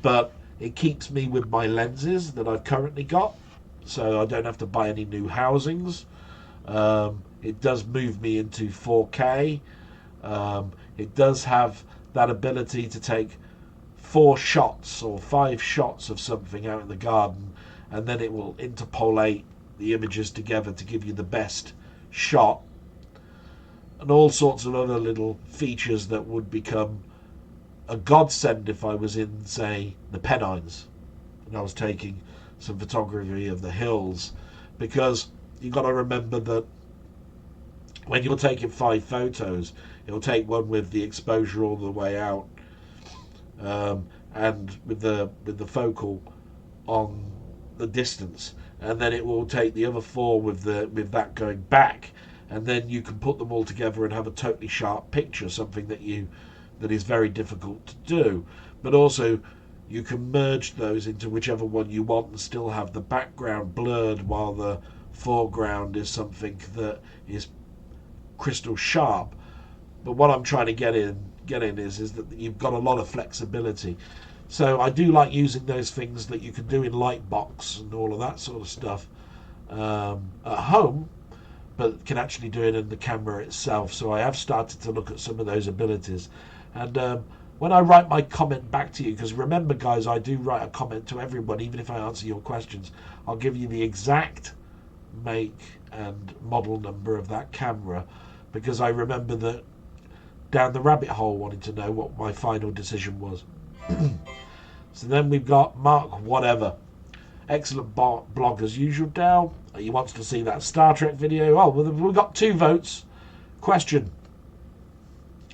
but it keeps me with my lenses that I've currently got, so I don't have to buy any new housings. It does move me into 4K. It does have that ability to take 4 shots or 5 shots of something out in the garden, and then it will interpolate the images together to give you the best shot, and all sorts of other little features that would become a godsend if I was in, say, the Pennines and I was taking some photography of the hills, because you've got to remember that when you're taking 5 photos, it'll take one with the exposure all the way out, and with the focal on the distance, and then it will take the other 4 with that going back, and then you can put them all together and have a totally sharp picture, something that is very difficult to do. But also you can merge those into whichever one you want and still have the background blurred while the foreground is something that is crystal sharp. But what I'm trying to get in is that you've got a lot of flexibility. So I do like using those things that you can do in Lightbox and all of that sort of stuff at home, but can actually do it in the camera itself. So I have started to look at some of those abilities. And when I write my comment back to you, because remember guys, I do write a comment to everyone, even if I answer your questions, I'll give you the exact make and model number of that camera, because I remember that down the rabbit hole wanting to know what my final decision was. So then we've got Mark Whatever. Excellent blog as usual, Dal. He wants to see that Star Trek video. Oh, well, we've got 2 votes. Question: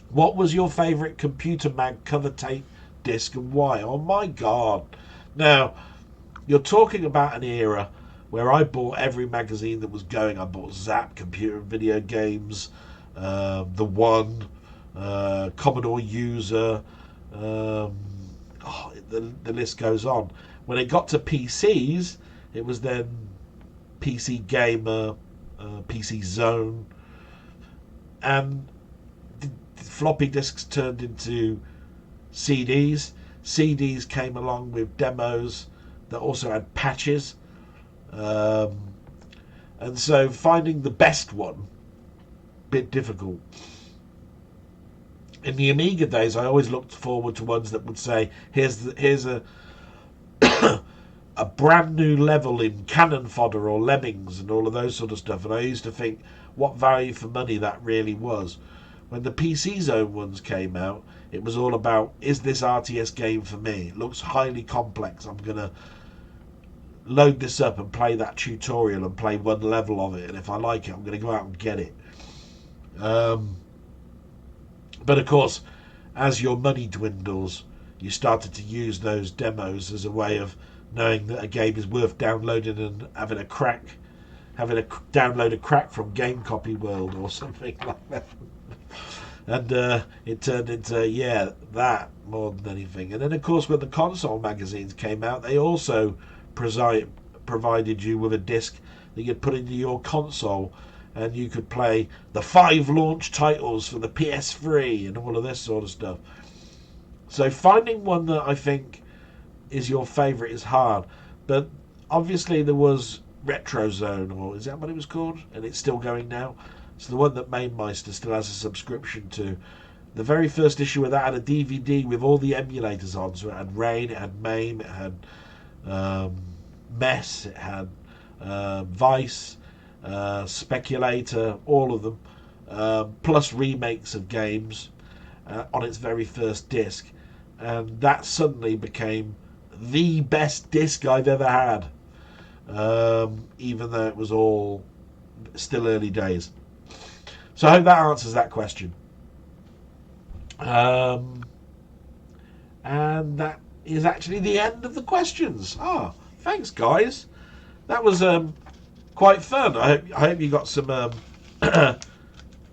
what was your favourite computer mag cover tape disc and why? Oh my god. Now, you're talking about an era where I bought every magazine that was going. I bought Zap, Computer and Video Games, The One, Commodore User, the list goes on. When it got to PCs, it was then PC Gamer, PC Zone, and floppy disks turned into CDs. CDs came along with demos that also had patches, and so finding the best one, bit difficult. In the Amiga days, I always looked forward to ones that would say, here's a a brand new level in Cannon Fodder or Lemmings and all of those sort of stuff. And I used to think what value for money that really was. When the PC Zone ones came out, it was all about, is this RTS game for me? It looks highly complex. I'm going to load this up and play that tutorial and play one level of it. And if I like it, I'm going to go out and get it. But of course, as your money dwindles, you started to use those demos as a way of knowing that a game is worth downloading and having a download a crack from Game Copy World or something like that. And it turned into, that more than anything. And then, of course, when the console magazines came out, they also provided you with a disc that you'd put into your console, and you could play the 5 launch titles for the PS3 and all of this sort of stuff. So finding one that I think is your favourite is hard. But obviously there was Retro Zone, or is that what it was called? And it's still going now. It's the one that MainMeister still has a subscription to. The very first issue of that had a DVD with all the emulators on. So it had Rain, it had MAME, it had Mess, it had Vice, Speculator, all of them, plus remakes of games on its very first disc. And that suddenly became the best disc I've ever had, even though it was all still early days. So I hope that answers that question. And that is actually the end of the questions. Thanks guys, that was quite fun. I hope you got some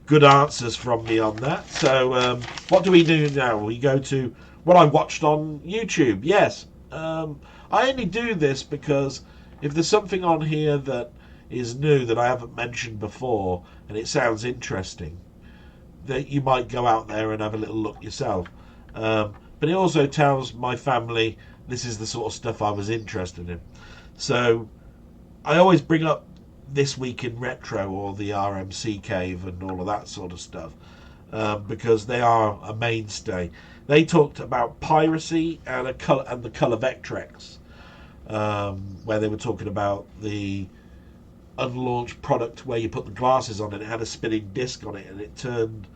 good answers from me on that. So what do we do now? We go to what I watched on YouTube. Yes, I only do this because if there's something on here that is new that I haven't mentioned before and it sounds interesting, that you might go out there and have a little look yourself. But it also tells my family this is the sort of stuff I was interested in. So I always bring up This Week in Retro or the RMC Cave and all of that sort of stuff, because they are a mainstay. They talked about piracy and the colour Vectrex, where they were talking about the unlaunched product where you put the glasses on and it had a spinning disc on it and it turned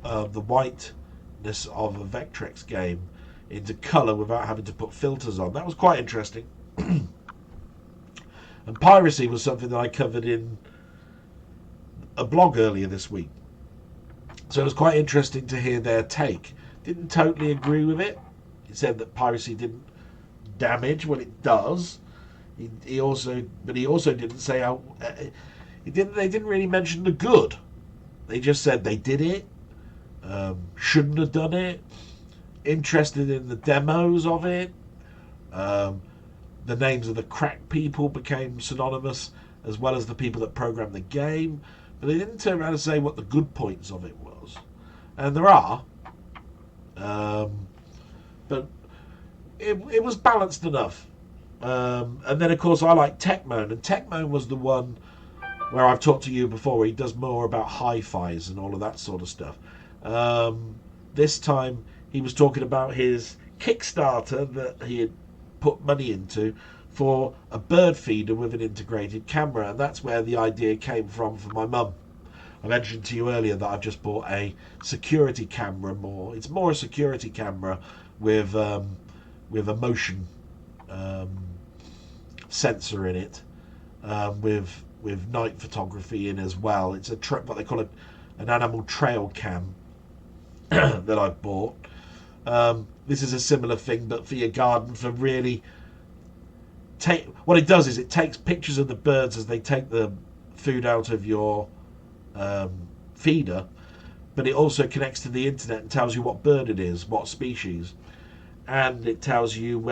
the whiteness of a Vectrex game into colour without having to put filters on. That was quite interesting. And piracy was something that I covered in a blog earlier this week. So it was quite interesting to hear their take. Didn't totally agree with it. He said that piracy didn't damage. Well, it does. He also didn't say how. They didn't really mention the good. They just said they did it. Shouldn't have done it. Interested in the demos of it. The names of the crack people became synonymous, as well as the people that programmed the game. But they didn't turn around and say what the good points of it was. And there are. But it was balanced enough. And then, of course, I like Techmoan. And Techmoan was the one where I've talked to you before, where he does more about hi-fis and all of that sort of stuff. This time, he was talking about his Kickstarter that he had put money into for a bird feeder with an integrated camera. And that's where the idea came from for my mum. I mentioned to you earlier that I've just bought a security camera. It's more a security camera with a motion sensor in it, with night photography in as well. It's what they call an animal trail cam that I've bought. This is a similar thing, but for your garden. For really, what it does is it takes pictures of the birds as they take the food out of your feeder, but it also connects to the internet and tells you what bird it is, what species, and it tells you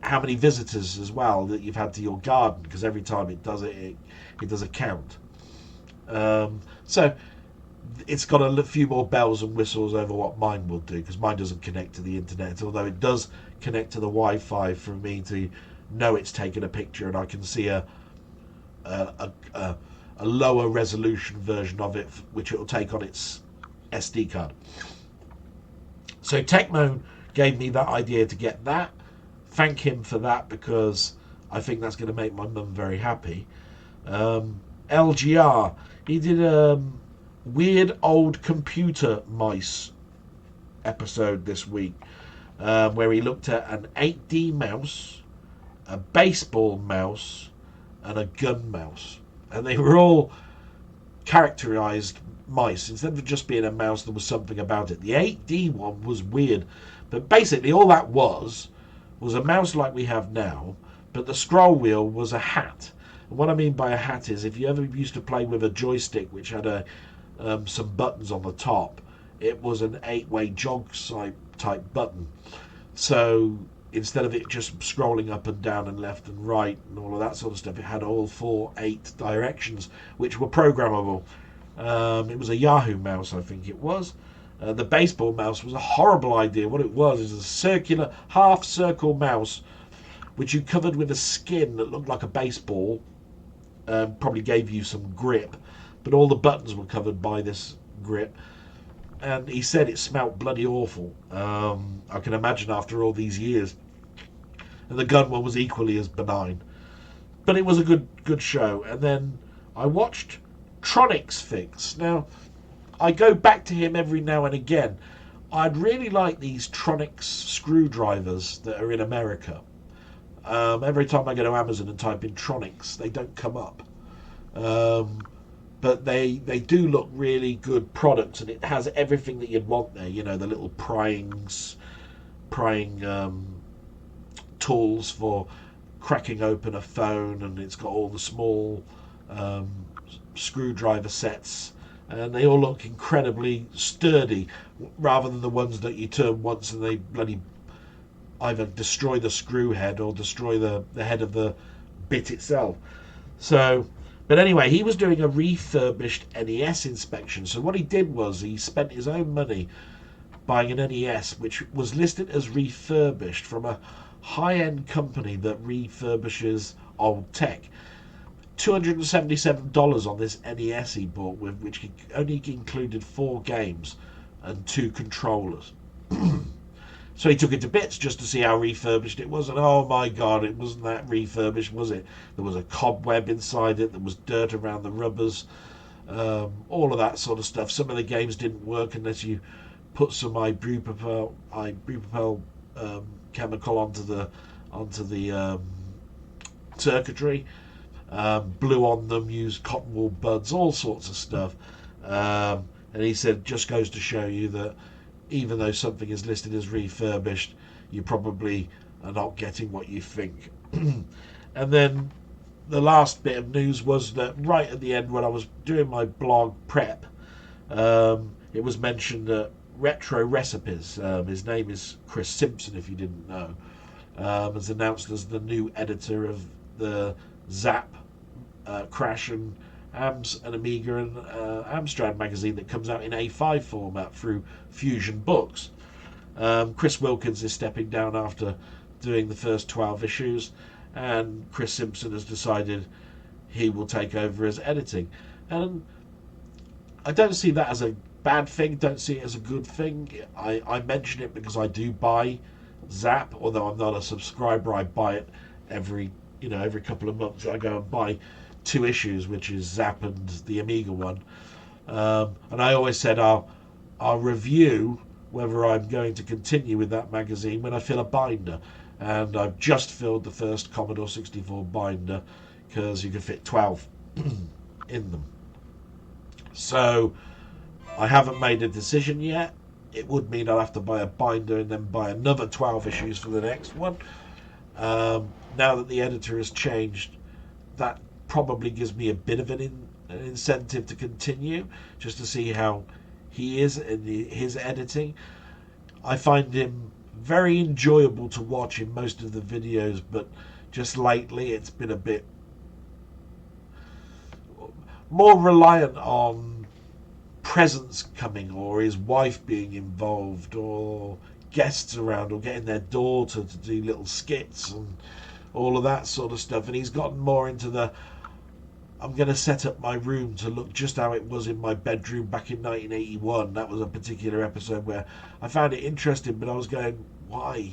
how many visitors as well that you've had to your garden, because every time it does it does a count. So it's got a few more bells and whistles over what mine will do, because mine doesn't connect to the internet, although it does connect to the Wi-Fi for me to know it's taken a picture, and I can see a lower resolution version of it, which it will take on its SD card. So Techmoan gave me that idea to get that. Thank him for that, because I think that's going to make my mum very happy. LGR, he did a weird old computer mice episode this week, where he looked at an 8D mouse, a baseball mouse, and a gun mouse. And they were all characterized mice. Instead of just being a mouse, there was something about it. The 8D one was weird, but basically all that was a mouse like we have now, but the scroll wheel was a hat. And what I mean by a hat is, if you ever used to play with a joystick which had some buttons on the top, it was an 8-way jog type button. So instead of it just scrolling up and down and left and right and all of that sort of stuff, it had all 8 directions which were programmable. It was a Yahoo mouse, I think it was. The baseball mouse was a horrible idea. What it was is a circular, half-circle mouse which you covered with a skin that looked like a baseball. Probably gave you some grip, but all the buttons were covered by this grip. And he said it smelt bloody awful. I can imagine after all these years. And the gun one was equally as benign. But it was a good show. And then I watched Tronics Fix. Now, I go back to him every now and again. I'd really like these Tronics screwdrivers that are in America. Every time I go to Amazon and type in Tronics, they don't come up. But they do look really good products, and it has everything that you'd want there. You know, the little prying tools for cracking open a phone, and it's got all the small screwdriver sets, and they all look incredibly sturdy, rather than the ones that you turn once and they bloody either destroy the screw head or destroy the head of the bit itself. So, but anyway, he was doing a refurbished NES inspection. So what he did was he spent his own money buying an NES which was listed as refurbished from a high-end company that refurbishes old tech. $277 on this NES he bought, which only included 4 games and 2 controllers. So he took it to bits just to see how refurbished it was, and oh my god, it wasn't that refurbished, was it? There was a cobweb inside it, there was dirt around the rubbers, all of that sort of stuff. Some of the games didn't work unless you put some ibuprofen chemical onto the circuitry. blew on them, used cotton wool buds, all sorts of stuff. And he said, just goes to show you that even though something is listed as refurbished, you probably are not getting what you think. And then the last bit of news was that right at the end, when I was doing my blog prep, it was mentioned that Retro Recipes, his name is Chris Simpson if you didn't know, has announced as the new editor of the Zap, Crash and Amiga and Amstrad magazine that comes out in A5 format through Fusion Books. Chris Wilkins is stepping down after doing the first 12 issues, and Chris Simpson has decided he will take over as editing. And I don't see that as a bad thing, don't see it as a good thing. I mention it because I do buy Zap, although I'm not a subscriber. I buy it every couple of months. I go and buy 2 issues, which is Zap and the Amiga one. And I always said I'll review whether I'm going to continue with that magazine when I fill a binder. And I've just filled the first Commodore 64 binder because you can fit 12 in them. So I haven't made a decision yet. It would mean I'll have to buy a binder and then buy another 12 issues for the next one. Now that the editor has changed, that probably gives me a bit of an incentive to continue, just to see how he is in his editing. I find him very enjoyable to watch in most of the videos, but just lately it's been a bit more reliant on presents coming, or his wife being involved, or guests around, or getting their daughter to do little skits and all of that sort of stuff. And he's gotten more into the, I'm going to set up my room to look just how it was in my bedroom back in 1981. That was a particular episode where I found it interesting, but I was going, why?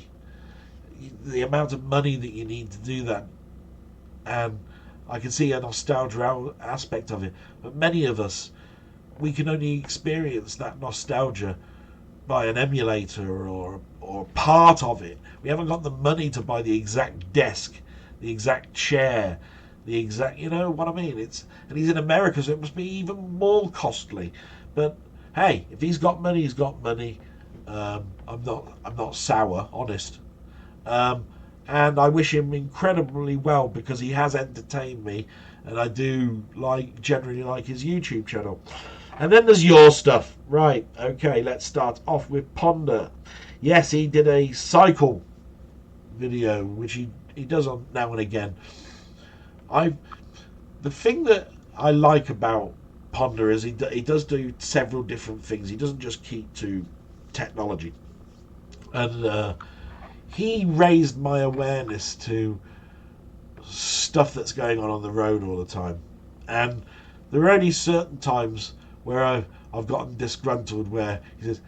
The amount of money that you need to do that. And I can see a nostalgia aspect of it. But many of us, we can only experience that nostalgia by an emulator or part of it. We haven't got the money to buy the exact desk, the exact chair, the exact, you know what I mean? And he's in America, so it must be even more costly. But hey, if he's got money, he's got money. I'm not sour, honest. And I wish him incredibly well, because he has entertained me, and I do generally like his YouTube channel. And then there's your stuff. Right, okay, let's start off with Ponder. Yes, he did a cycle video, which he does on now and again. The thing that I like about Ponder is he does do several different things. He doesn't just keep to technology. And he raised my awareness to stuff that's going on the road all the time. And there are only certain times where I've gotten disgruntled, where he says,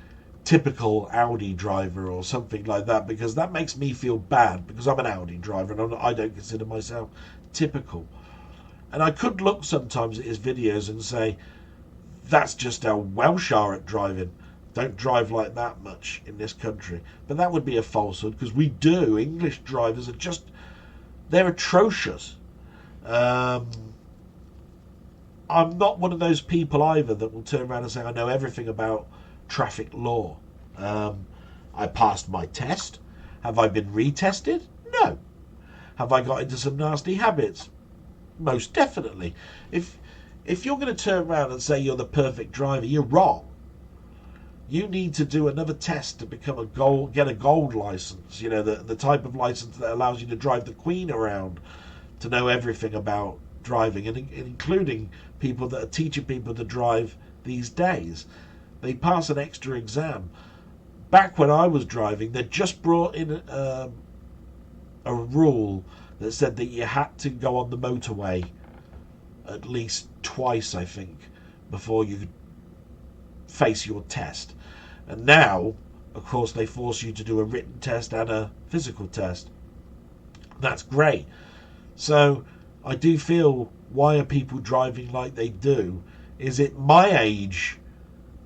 typical Audi driver or something like that, because that makes me feel bad, because I'm an Audi driver and I don't consider myself typical. And I could look sometimes at his videos and say, that's just how Welsh are at driving. Don't drive like that much in this country. But that would be a falsehood, because we do. English drivers are they're atrocious. I'm not one of those people either that will turn around and say I know everything about traffic law. I passed my test. Have I been retested? No. Have I got into some nasty habits? Most definitely. If you're going to turn around and say you're the perfect driver, you're wrong. You need to do another test to become get a gold license. You know, the type of license that allows you to drive the Queen around, to know everything about driving, and including people that are teaching people to drive these days. They pass an extra exam. Back when I was driving, they just brought in a rule that said that you had to go on the motorway at least twice, I think, before you could face your test. And now, of course, they force you to do a written test and a physical test. That's great. So I do feel, why are people driving like they do? Is it my age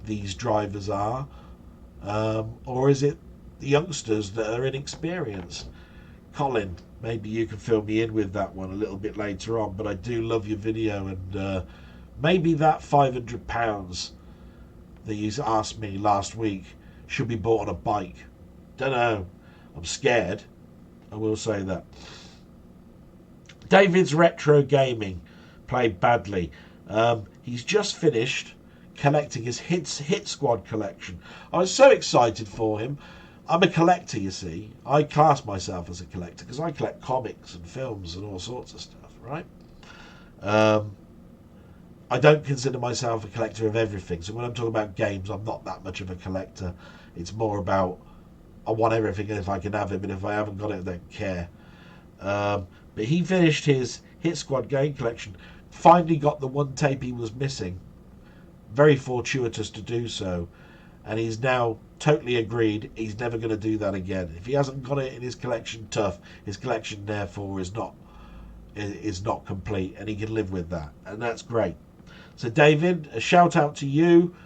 these drivers are? Or is it the youngsters that are inexperienced? Colin, maybe you can fill me in with that one a little bit later on, but I do love your video, and maybe that £500 that you asked me last week should be bought on a bike. Don't know. I'm scared. I will say that. David's retro gaming played badly. He's just finished collecting his hit squad collection. I was so excited for him. I'm a collector, you see. I class myself as a collector because I collect comics and films and all sorts of stuff, right? I don't consider myself a collector of everything. So when I'm talking about games, I'm not that much of a collector. It's more about I want everything, and if I can have it, but if I haven't got it, I don't care. But he finished his Hit Squad game collection. Finally got the one tape he was missing. Very fortuitous to do so. And he's now totally agreed he's never going to do that again. If he hasn't got it in his collection, tough. His collection, therefore, is not complete, and he can live with that. And that's great. So, David, a shout out to you.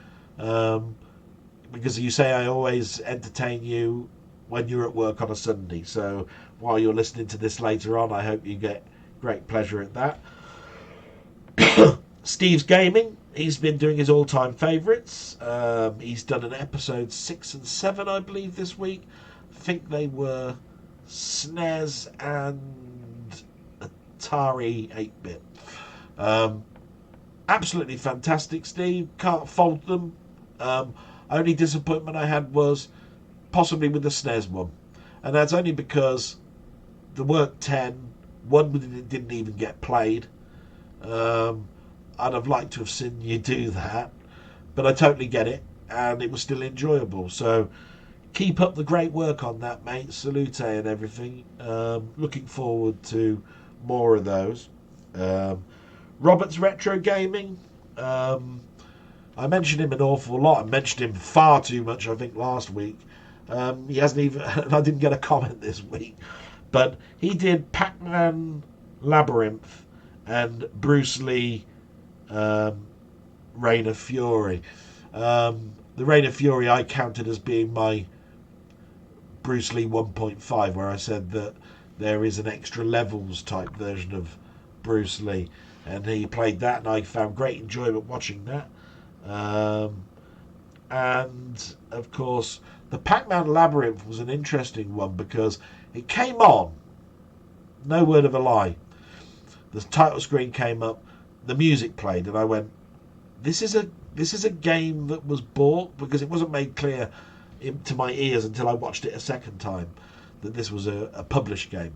Because you say I always entertain you when you're at work on a Sunday. So while you're listening to this later on, I hope you get great pleasure at that. Steve's Gaming, he's been doing his all-time favourites. He's done an episode 6 and 7, I believe, this week. I think they were SNES and Atari 8-bit. Absolutely fantastic, Steve. Can't fault them. Only disappointment I had was possibly with the SNES one, and that's only because there weren't 10. One didn't even get played. I'd have liked to have seen you do that, but I totally get it, and it was still enjoyable. So keep up the great work on that, mate. Salute and everything. Looking forward to more of those. Robert's Retro Gaming. I mentioned him an awful lot. I mentioned him far too much, I think, last week. He hasn't even... I didn't get a comment this week. But he did Pac-Man Labyrinth and Bruce Lee Reign of Fury. The Reign of Fury I counted as being my Bruce Lee 1.5, where I said that there is an extra levels type version of Bruce Lee. And he played that, and I found great enjoyment watching that. And of course the Pac-Man Labyrinth was an interesting one because it came on, no word of a lie, the title screen came up, the music played, and I went, this is a game that was bought, because it wasn't made clear to my ears until I watched it a second time that this was a published game,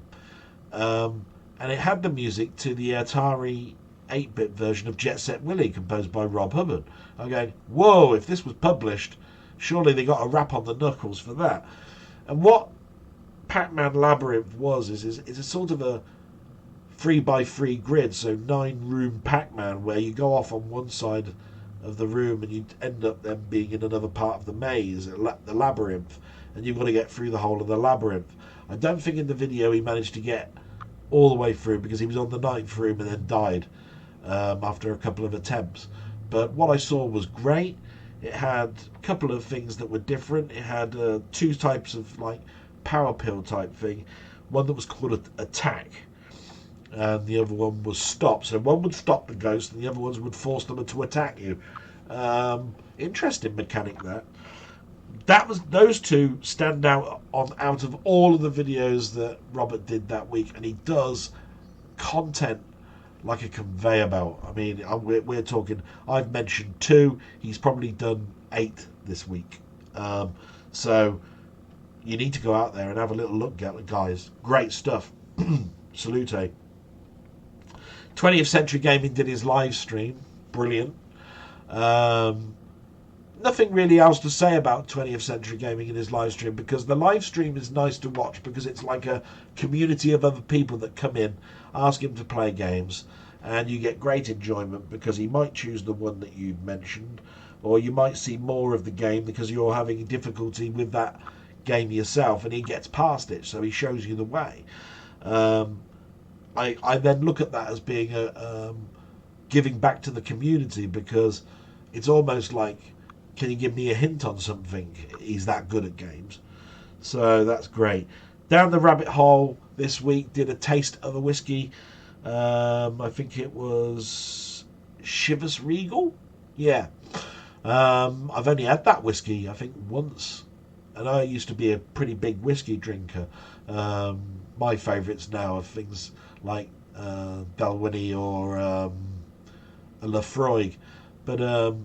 and it had the music to the Atari 8-bit version of Jet Set Willy, composed by Rob Hubbard. I'm going, whoa, if this was published, surely they got a rap on the knuckles for that. And what Pac-Man Labyrinth is a sort of a 3x3 grid, so 9-room Pac-Man, where you go off on one side of the room and you end up then being in another part of the maze, the labyrinth, and you've got to get through the whole of the labyrinth. I don't think in the video he managed to get all the way through, because he was on the 9th room and then died after a couple of attempts. But what I saw was great. It had a couple of things that were different. It had 2 types of like power pill type thing. One that was called attack, and the other one was stop. So one would stop the ghost, and the other ones would force them to attack you. Interesting mechanic that was, those 2 stand out out of all of the videos that Robert did that week, and he does content like a conveyor belt. I mean, we're talking, I've mentioned 2, he's probably done 8 this week. So you need to go out there and have a little look at it, guys. Great stuff. Salute. 20th Century Gaming did his live stream. Brilliant. Nothing really else to say about 20th Century Gaming in his live stream, because the live stream is nice to watch because it's like a community of other people that come in, ask him to play games, and you get great enjoyment because he might choose the one that you mentioned, or you might see more of the game because you're having difficulty with that game yourself, and he gets past it, so he shows you the way. I then look at that as being a giving back to the community, because it's almost like, can you give me a hint on something? He's that good at games. So that's great. Down the rabbit hole this week, did a taste of a whiskey. I think it was Chivas Regal. Yeah. I've only had that whiskey, I think, once. And I used to be a pretty big whiskey drinker. My favourites now are things like Dalwhinnie or a Lafroig. But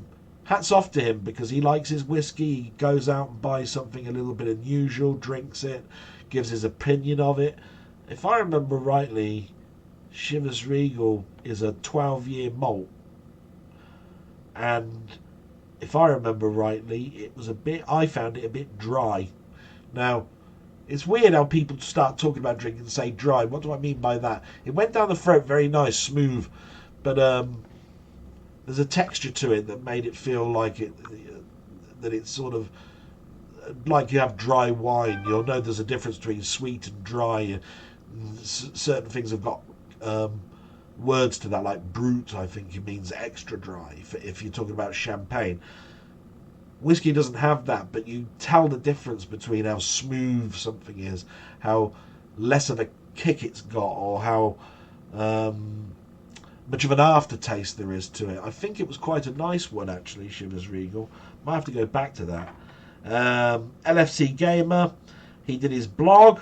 hats off to him because he likes his whiskey. He goes out and buys something a little bit unusual, drinks it, gives his opinion of it. If I remember rightly, Chivas Regal is a 12-year malt. And if I remember rightly, I found it a bit dry. Now, it's weird how people start talking about drinking and say dry. What do I mean by that? It went down the throat very nice, smooth, but there's a texture to it that made it feel like that it's sort of like you have dry wine. You'll know there's a difference between sweet and dry. Certain things have got words to that, like brut, I think it means extra dry if you're talking about champagne. Whiskey doesn't have that, but you tell the difference between how smooth something is, how less of a kick it's got, or how much of an aftertaste there is to it. I think it was quite a nice one, actually, Chivas Regal. Might have to go back to that. LFC Gamer, he did his blog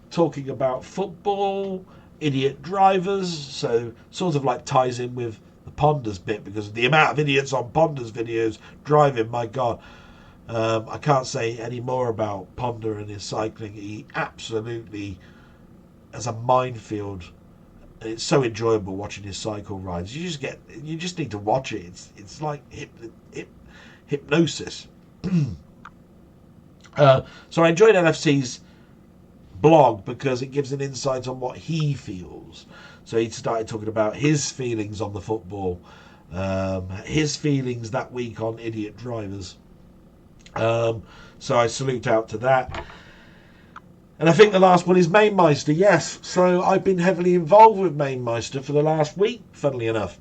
talking about football, idiot drivers, so sort of like ties in with the Ponders bit, because the amount of idiots on Ponders videos driving, my God. I can't say any more about Ponder and his cycling. He absolutely has a minefield. It's so enjoyable watching his cycle rides. You just need to watch it. It's like hypnosis. So I enjoyed LFC's blog because it gives an insight on what he feels. So he started talking about his feelings on the football, his feelings that week on idiot drivers. So I salute out to that. And I think the last one is Mainmeister, yes. So I've been heavily involved with Mainmeister for the last week, funnily enough.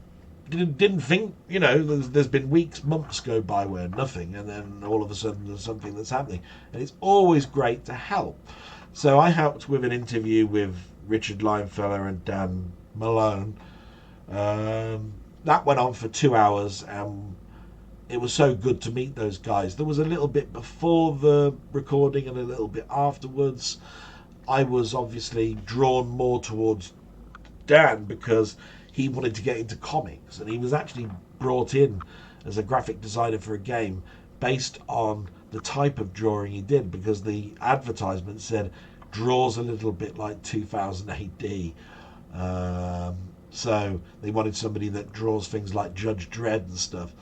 Didn't think, there's been weeks, months go by where nothing, and then all of a sudden there's something that's happening. And it's always great to help. So I helped with an interview with Richard Linefeller and Dan Malone. That went on for 2 hours, and it was so good to meet those guys. There was a little bit before the recording and a little bit afterwards. I was obviously drawn more towards Dan because he wanted to get into comics, and he was actually brought in as a graphic designer for a game based on the type of drawing he did, because the advertisement said draws a little bit like 2000 AD. So they wanted somebody that draws things like Judge Dredd and stuff.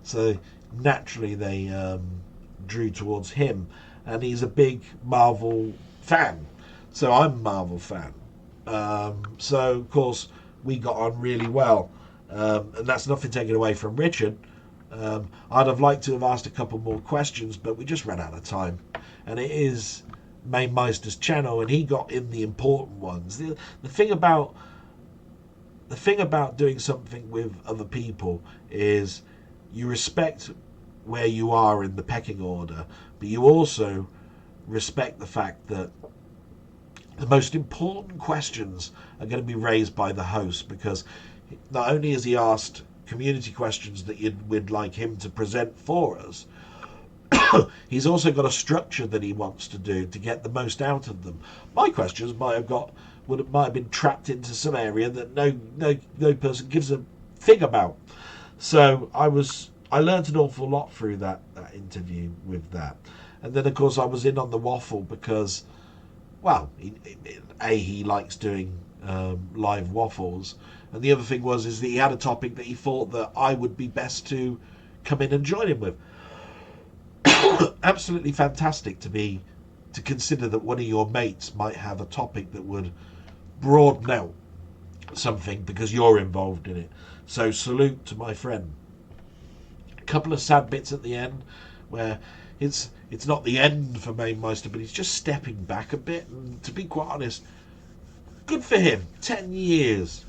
So naturally they drew towards him, and he's a big Marvel fan. So I'm a Marvel fan. So of course we got on really well, and that's nothing taken away from Richard. I'd have liked to have asked a couple more questions, but we just ran out of time, and it is Mainmeister's channel, and he got in the important ones. The thing about doing something with other people is you respect where you are in the pecking order, but you also respect the fact that the most important questions are going to be raised by the host, because not only has he asked community questions that we'd like him to present for us, he's also got a structure that he wants to do to get the most out of them. My questions might have been trapped into some area that no person gives a fig about. So I learned an awful lot through that interview with that. And then of course I was in on the waffle because, well, he likes doing live waffles, and the other thing is that he had a topic that he thought that I would be best to come in and join him with. Absolutely fantastic to consider that one of your mates might have a topic that would broaden out something because you're involved in it. So salute to my friend. A couple of sad bits at the end where it's not the end for Mainmeister, but he's just stepping back a bit, and to be quite honest, good for him. 10 years.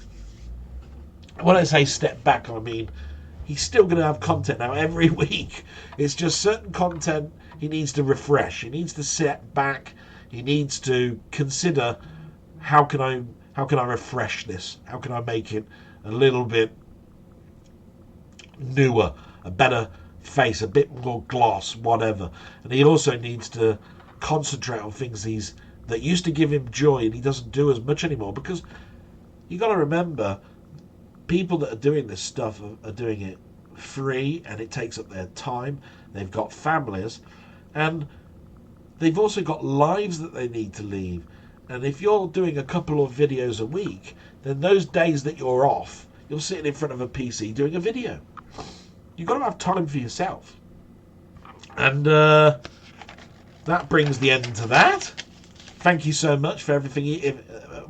When I say step back, I mean he's still going to have content now every week. It's just certain content he needs to refresh. He needs to sit back. He needs to consider how can I refresh this? How can I make it a little bit newer, a better face, a bit more gloss, whatever. And he also needs to concentrate on things that used to give him joy, and he doesn't do as much anymore, because you got to remember, people that are doing this stuff are doing it free, and it takes up their time. They've got families, and they've also got lives that they need to lead. And if you're doing a couple of videos a week, then those days that you're off, you're sitting in front of a PC doing a video. You've got to have time for yourself. And that brings the end to that. Thank you so much for everything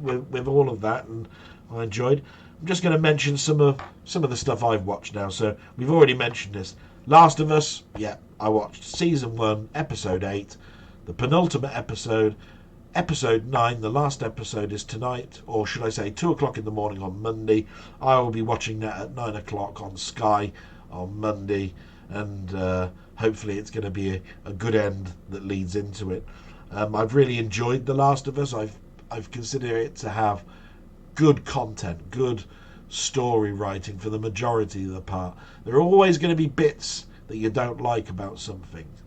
with all of that, and I enjoyed. I'm just going to mention some of the stuff I've watched now. So we've already mentioned this. Last of Us, yeah, I watched Season 1, Episode 8, the penultimate episode, Episode 9. The last episode is tonight, or should I say 2 o'clock in the morning on Monday. I will be watching that at 9 o'clock on Sky on Monday, and hopefully it's going to be a good end that leads into it. I've really enjoyed The Last of Us. I've considered it to have good content, good story writing for the majority of the part. There are always going to be bits that you don't like about some things.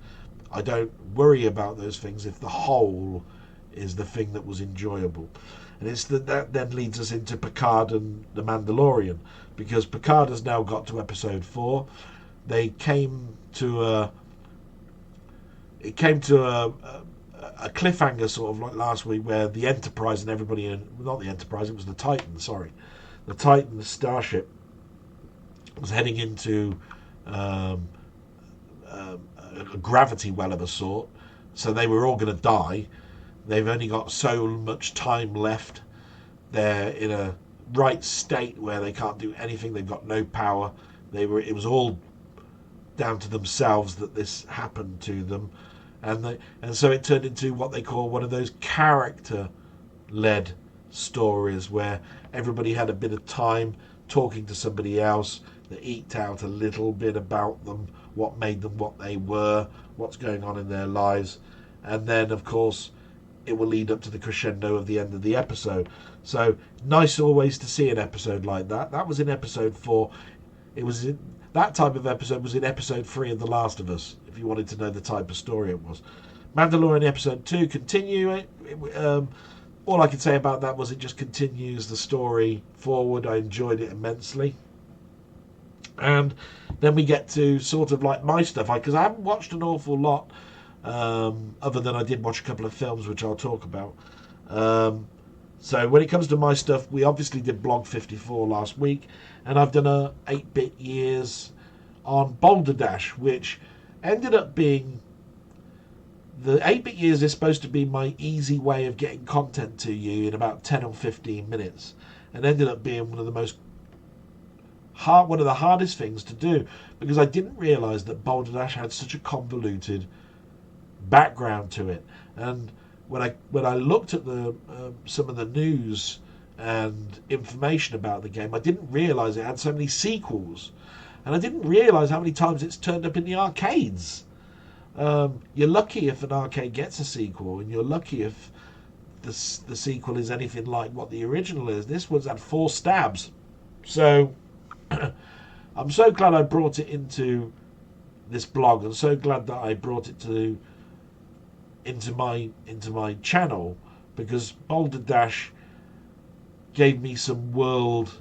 I don't worry about those things if the whole is the thing that was enjoyable. And it's that then leads us into Picard and The Mandalorian, because Picard has now got to episode 4. They came to a cliffhanger sort of like last week, where the Enterprise and everybody, not the Enterprise, it was the Titan, the Titan starship was heading into a gravity well of a sort, so they were all going to die. They've only got so much time left. They're in a right state where they can't do anything. They've got no power. It was all down to themselves that this happened to them, and so it turned into what they call one of those character-led stories, where everybody had a bit of time talking to somebody else that eked out a little bit about them, what made them what they were, what's going on in their lives, and then of course it will lead up to the crescendo of the end of the episode. So nice always to see an episode like that. That was in episode 4. That type of episode was in episode 3 of The Last of Us, if you wanted to know the type of story it was. Mandalorian episode 2 continue. All I can say about that was it just continues the story forward. I enjoyed it immensely. And then we get to sort of like my stuff, because I haven't watched an awful lot, other than I did watch a couple of films, which I'll talk about. So when it comes to my stuff, we obviously did Blog 54 last week, and I've done a 8-bit years on Boulder Dash, which ended up being... The 8-bit years is supposed to be my easy way of getting content to you in about 10 or 15 minutes, and ended up being one of the hardest things to do, because I didn't realise that Boulder Dash had such a convoluted background to it. And when I looked at some of the news and information about the game, I didn't realise it had so many sequels, and I didn't realise how many times it's turned up in the arcades. You're lucky if an arcade gets a sequel, and you're lucky if the sequel is anything like what the original is. This one's had 4 stabs. So I'm so glad I brought it into this blog, and so glad that I brought it into my channel, because Boulder Dash gave me some world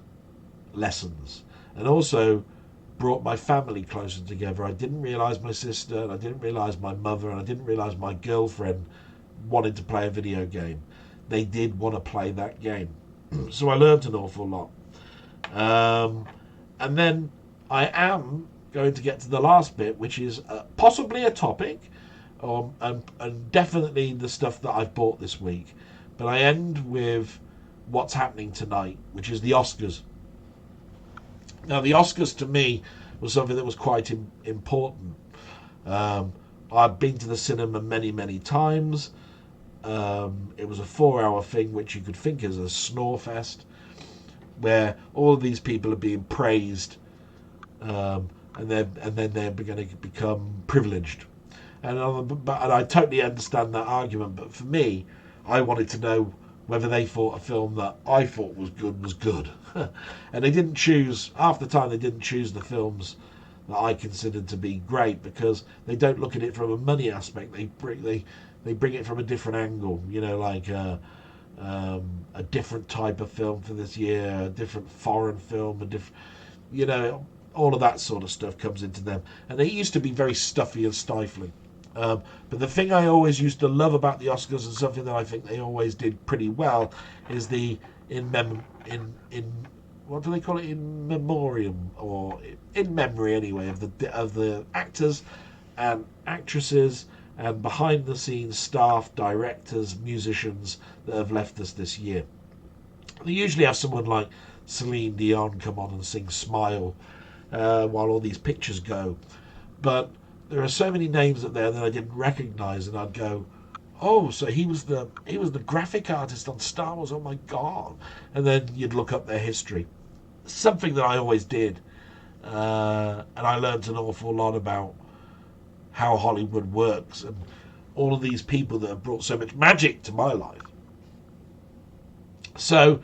lessons, and also brought my family closer together. I didn't realise my sister, and I didn't realise my mother, and I didn't realise my girlfriend wanted to play a video game. They did want to play that game. So I learned an awful lot. And then I am going to get to the last bit, which is possibly a topic, and definitely the stuff that I've bought this week. But I end with what's happening tonight, which is the Oscars. Now, the Oscars to me was something that was quite important. I've been to the cinema many, many times. It was a 4-hour thing, which you could think as a snore fest, where all of these people are being praised, and then they're going to become privileged. And I totally understand that argument. But for me, I wanted to know whether they thought a film that I thought was good. And they didn't choose, half the time they didn't choose the films that I considered to be great, because they don't look at it from a money aspect. They bring it from a different angle, like a different type of film for this year, a different foreign film, a different, all of that sort of stuff comes into them. And they used to be very stuffy and stifling. But the thing I always used to love about the Oscars, and something that I think they always did pretty well, is the in what do they call it, in memoriam, or in memory anyway, of the actors and actresses and behind the scenes staff, directors, musicians that have left us this year. They usually have someone like Celine Dion come on and sing "Smile" while all these pictures go, but there are so many names up there that I didn't recognise, and I'd go, "Oh, so he was the graphic artist on Star Wars. Oh my god!" And then you'd look up their history. Something that I always did, and I learned an awful lot about how Hollywood works and all of these people that have brought so much magic to my life. So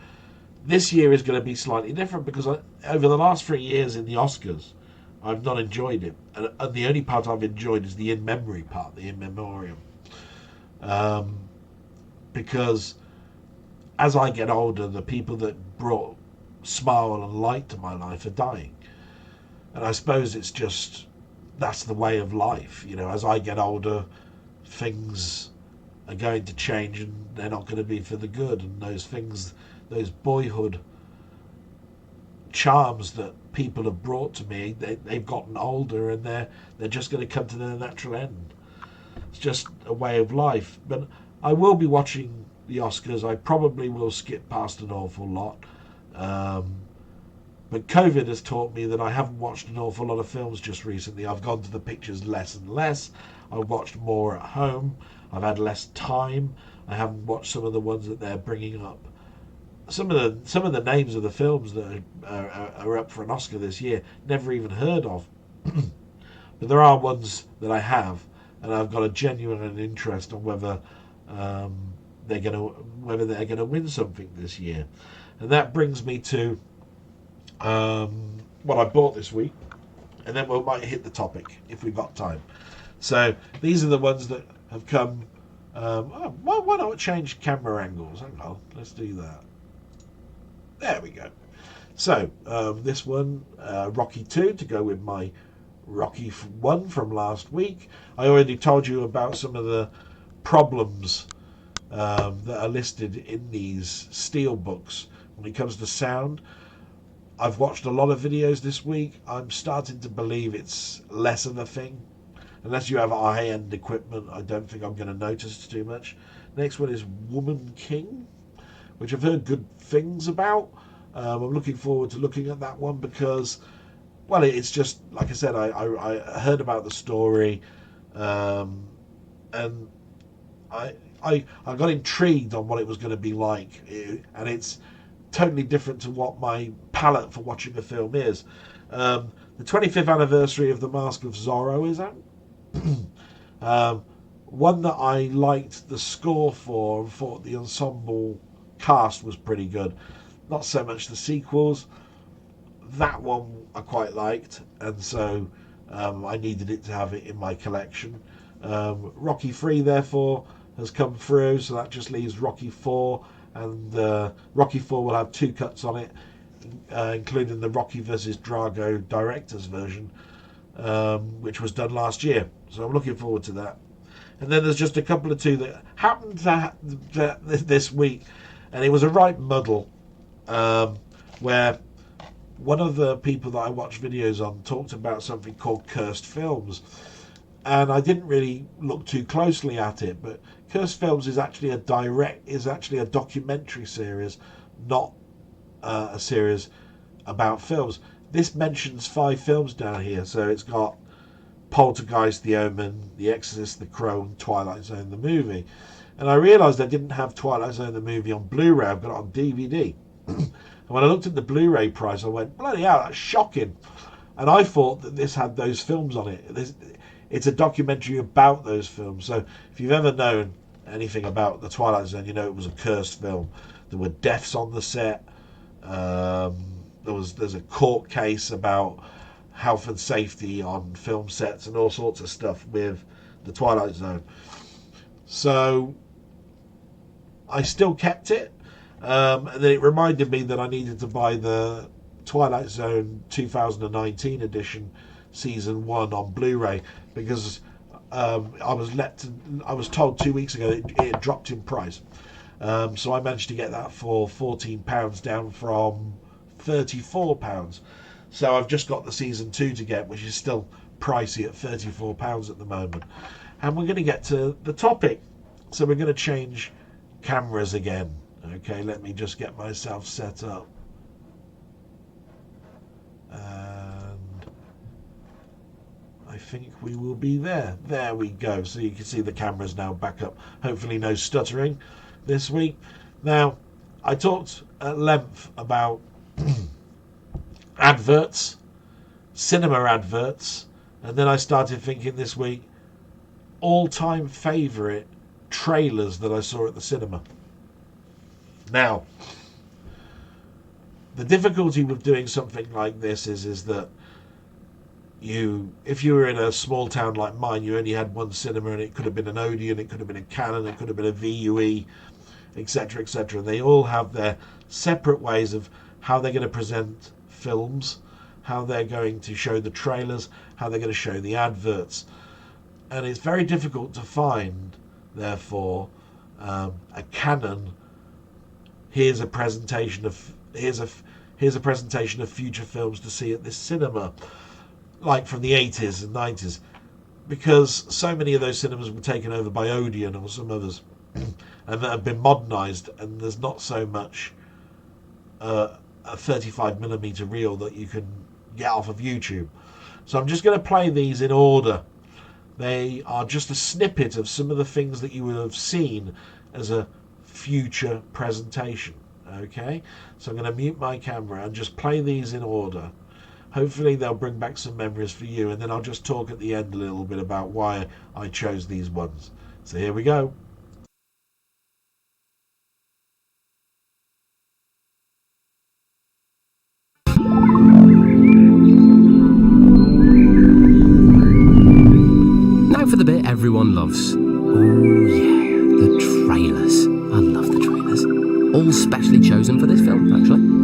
this year is going to be slightly different, because over the last 3 years in the Oscars, I've not enjoyed it, and the only part I've enjoyed is the in memory part, the in memoriam, because as I get older, the people that brought smile and light to my life are dying, and I suppose it's just, that's the way of life. As I get older, things are going to change, and they're not going to be for the good, and those boyhood charms that people have brought to me, they've gotten older, and they're just going to come to their natural end. It's just a way of life. But I will be watching the Oscars. I probably will skip past an awful lot. But COVID has taught me that I haven't watched an awful lot of films just recently. I've gone to the pictures less and less. I've watched more at home. I've had less time. I haven't watched some of the ones that they're bringing up. Some of the names of the films that are up for an Oscar this year, never even heard of. But there are ones that I have, and I've got a genuine interest on whether they're going to win something this year. And that brings me to what I bought this week, and then we might hit the topic if we've got time. So these are the ones that have come. Why not change camera angles? Hang on, let's do that. There we go. So this one, Rocky 2, to go with my Rocky 1 from last week. I already told you about some of the problems that are listed in these steel books when it comes to sound. I've watched a lot of videos this week. I'm starting to believe it's less of a thing. Unless you have high-end equipment, I don't think I'm going to notice too much. Next one is Woman King, which I've heard good things about. I'm looking forward to looking at that one, because, well, it's just, like I said, I heard about the story, and I got intrigued on what it was going to be like, and it's totally different to what my palette for watching a film is. The 25th anniversary of The Mask of Zorro is out. One that I liked the score for, and thought the ensemble cast was pretty good. Not so much the sequels. That one I quite liked, and so I needed it to have it in my collection. Rocky 3, therefore, has come through, so that just leaves Rocky 4, and Rocky 4 will have 2 cuts on it, including the Rocky vs. Drago director's version, which was done last year. So I'm looking forward to that. And then there's just a couple of 2 that happened this week, and it was a right muddle, where one of the people that I watch videos on talked about something called cursed films, and I didn't really look too closely at it, but cursed films is actually a documentary series, not a series about films. This mentions 5 films down here, so it's got Poltergeist, The Omen, The Exorcist, The Crow, and Twilight Zone the movie. And I realised I didn't have Twilight Zone the movie on Blu-ray. I've got it on DVD. And when I looked at the Blu-ray price, I went, bloody hell, that's shocking. And I thought that this had those films on it. it's a documentary about those films. So if you've ever known anything about The Twilight Zone, you know it was a cursed film. There were deaths on the set. There's a court case about health and safety on film sets and all sorts of stuff with The Twilight Zone. So I still kept it. And then it reminded me that I needed to buy the Twilight Zone 2019 edition, season 1 on Blu-ray, because I was told 2 weeks ago it had dropped in price. So I managed to get that for £14, down from £34. So I've just got the season 2 to get, which is still pricey at £34 at the moment. And we're going to get to the topic. So we're going to change cameras again. Okay, let me just get myself set up. And I think we will be there. There we go. So you can see the cameras now back up. Hopefully no stuttering this week. Now, I talked at length about adverts, cinema adverts, and then I started thinking this week, all-time favourite trailers that I saw at the cinema. Now, the difficulty with doing something like this is that if you were in a small town like mine, you only had one cinema, and it could have been an Odeon, it could have been a Canon, it could have been a VUE, etc., etc. They all have their separate ways of how they're going to present films, how they're going to show the trailers, how they're going to show the adverts. And it's very difficult to find, therefore, a Canon, here's a presentation of future films to see at this cinema, like from the 80s and 90s, because so many of those cinemas were taken over by Odeon or some others, and that have been modernised, and there's not so much a 35mm reel that you can get off of YouTube. So I'm just going to play these in order. They are just a snippet of some of the things that you will have seen as a future presentation. Okay, so I'm going to mute my camera and just play these in order. Hopefully they'll bring back some memories for you, and then I'll just talk at the end a little bit about why I chose these ones. So here we go. Now for the bit everyone loves. Oh yeah, the trailers. I love the trailers. All specially chosen for this film, actually.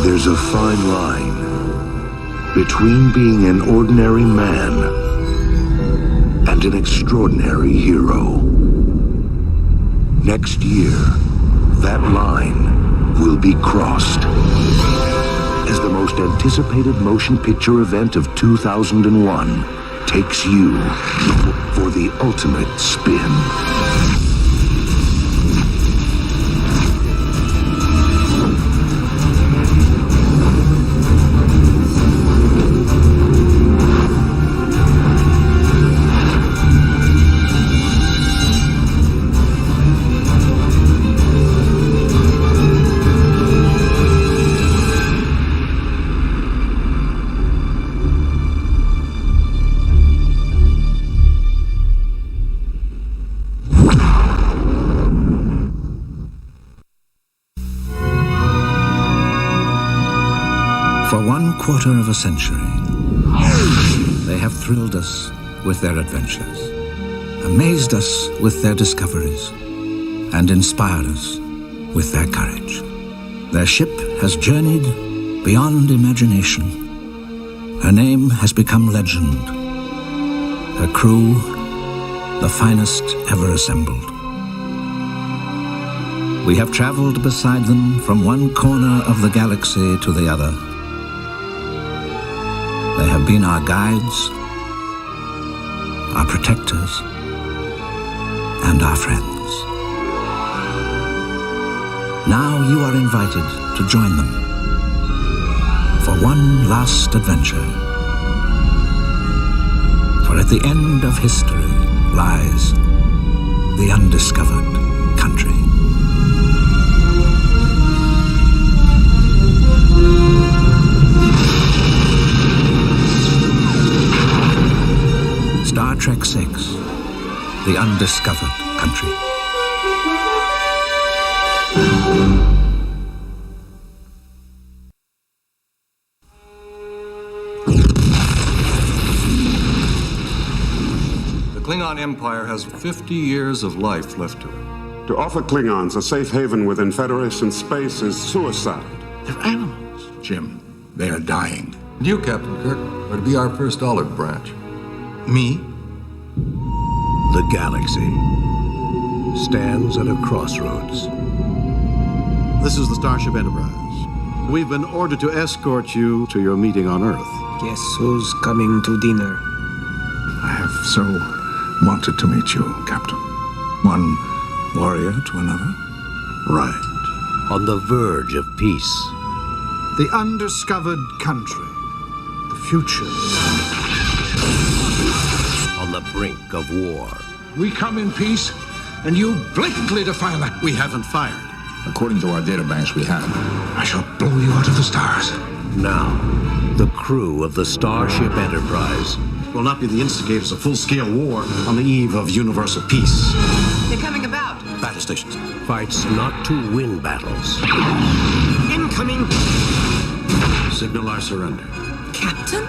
There's a fine line between being an ordinary man and an extraordinary hero. Next year, that line will be crossed as the most anticipated motion picture event of 2001 takes you for the ultimate spin. For 1/4 of a century, they have thrilled us with their adventures, amazed us with their discoveries, and inspired us with their courage. Their ship has journeyed beyond imagination. Her name has become legend. Her crew, the finest ever assembled. We have traveled beside them from one corner of the galaxy to the other. They have been our guides, our protectors, and our friends. Now you are invited to join them for one last adventure. For at the end of history lies the undiscovered country. Star Trek VI, The Undiscovered Country. The Klingon Empire has 50 years of life left to it. To offer Klingons a safe haven within Federation space is suicide. They're animals. Jim, they are dying. And you, Captain Kirk, are to be our first olive branch. Me? The galaxy stands at a crossroads. This is the Starship Enterprise. We've been ordered to escort you to your meeting on Earth. Guess who's coming to dinner? I have so wanted to meet you, Captain. One warrior to another. Right. On the verge of peace. The undiscovered country. The future. On the brink of war. We come in peace, and you blatantly defy that. We haven't fired. According to our databanks, we have. I shall blow you out of the stars. Now, the crew of the Starship Enterprise Will not be the instigators of full-scale war on the eve of universal peace. They're coming about. Battle stations. fights not to win battles, Incoming. Signal our surrender. Captain?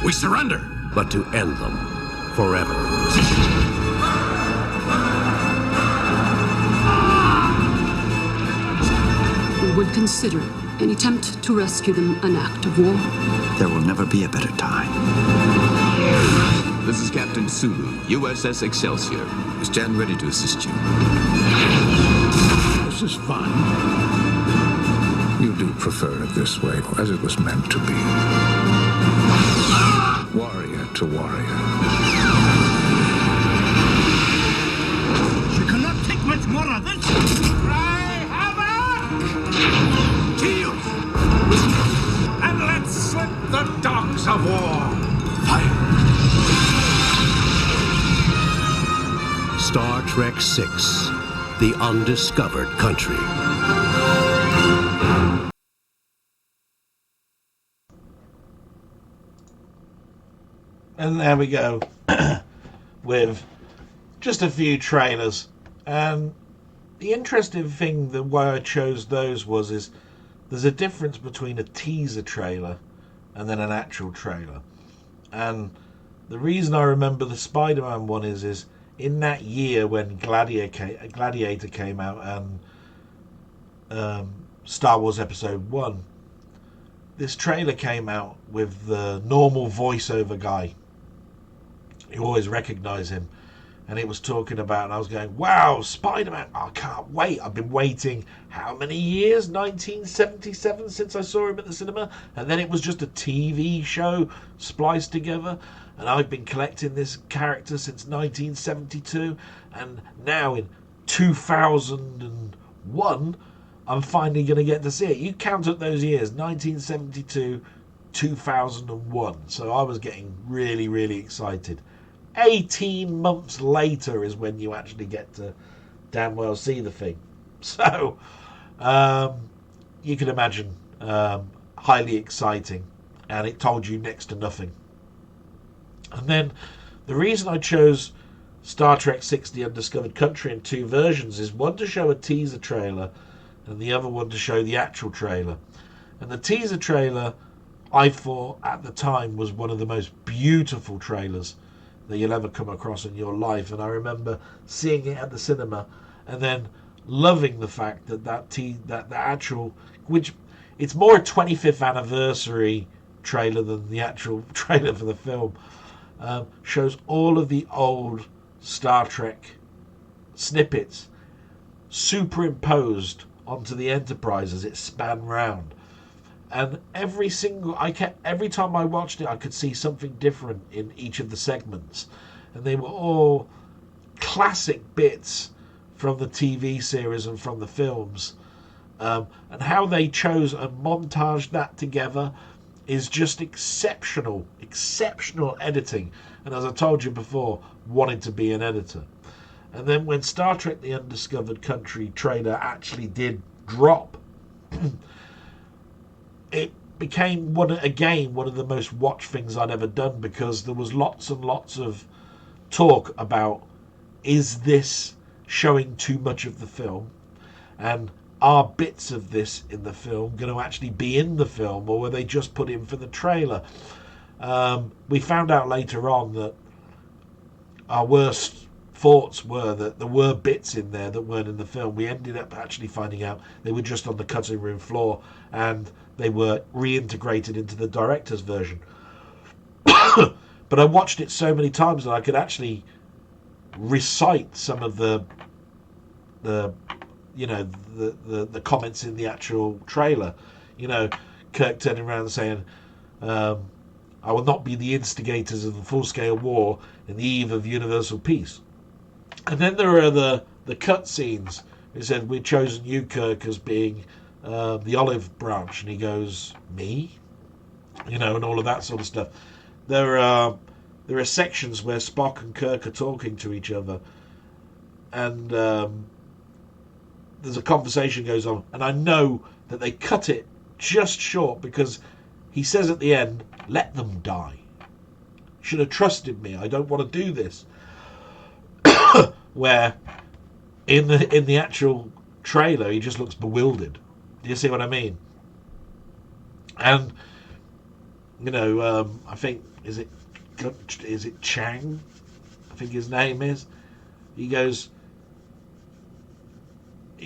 We surrender! but to end them forever. We would consider an attempt to rescue them an act of war. There will never be a better time. This is Captain Sulu, USS Excelsior. We stand ready to assist you. This is fun. You do prefer it this way, as it was meant to be. Warrior to warrior. You cannot take much more of this. Cry havoc! Kill! And let's slip the dogs of war. Fire! Star Trek VI, The Undiscovered Country. And there we go with just a few trailers. And the interesting thing that why I chose those is there's a difference between a teaser trailer and then an actual trailer. And the reason I remember the Spider-Man one is in that year when Gladiator came out and Star Wars Episode 1, this trailer came out with the normal voiceover guy. You always recognise him. And it was talking about, and I was going, wow, Spider-Man, I can't wait. I've been waiting how many years? 1977 since I saw him at the cinema. And then it was just a TV show spliced together. And I've been collecting this character since 1972. And now in 2001, I'm finally going to get to see it. You count up those years, 1972, 2001. So I was getting really, really excited. 18 months later is when you actually get to damn well see the thing. So you can imagine highly exciting, and it told you next to nothing. And then the reason I chose Star Trek VI, The Undiscovered Country in two versions is one to show a teaser trailer and the other one to show the actual trailer. And the teaser trailer, I thought at the time, was one of the most beautiful trailers that you'll ever come across in your life. And I remember seeing it at the cinema and then loving the fact that the actual, which it's more a 25th anniversary trailer than the actual trailer for the film, shows all of the old Star Trek snippets superimposed onto the Enterprise as it span round. And every time I watched it, I could see something different in each of the segments. And they were all classic bits from the TV series and from the films. And how they chose and montaged that together is just exceptional editing. And as I told you before, wanted to be an editor. And then when Star Trek The Undiscovered Country trailer actually did drop, it became one of the most watched things I'd ever done, because there was lots and lots of talk about, is this showing too much of the film? And are bits of this in the film going to actually be in the film, or were they just put in for the trailer? We found out later on that our worst thoughts were that there were bits in there that weren't in the film. We ended up actually finding out they were just on the cutting room floor, and they were reintegrated into the director's version. But I watched it so many times that I could actually recite some of the comments in the actual trailer. Kirk turning around and saying, I will not be the instigators of the full-scale war in the eve of universal peace. And then there are the cut scenes. It said, we've chosen you, Kirk, as being the olive branch. And he goes, me? And all of that sort of stuff. There are sections where Spock and Kirk are talking to each other. And there's a conversation goes on. And I know that they cut it just short, because he says at the end, let them die. You should have trusted me. I don't want to do this. Where in the actual trailer he just looks bewildered. Do you see what I mean? And I think is it Chang? I think his name is. He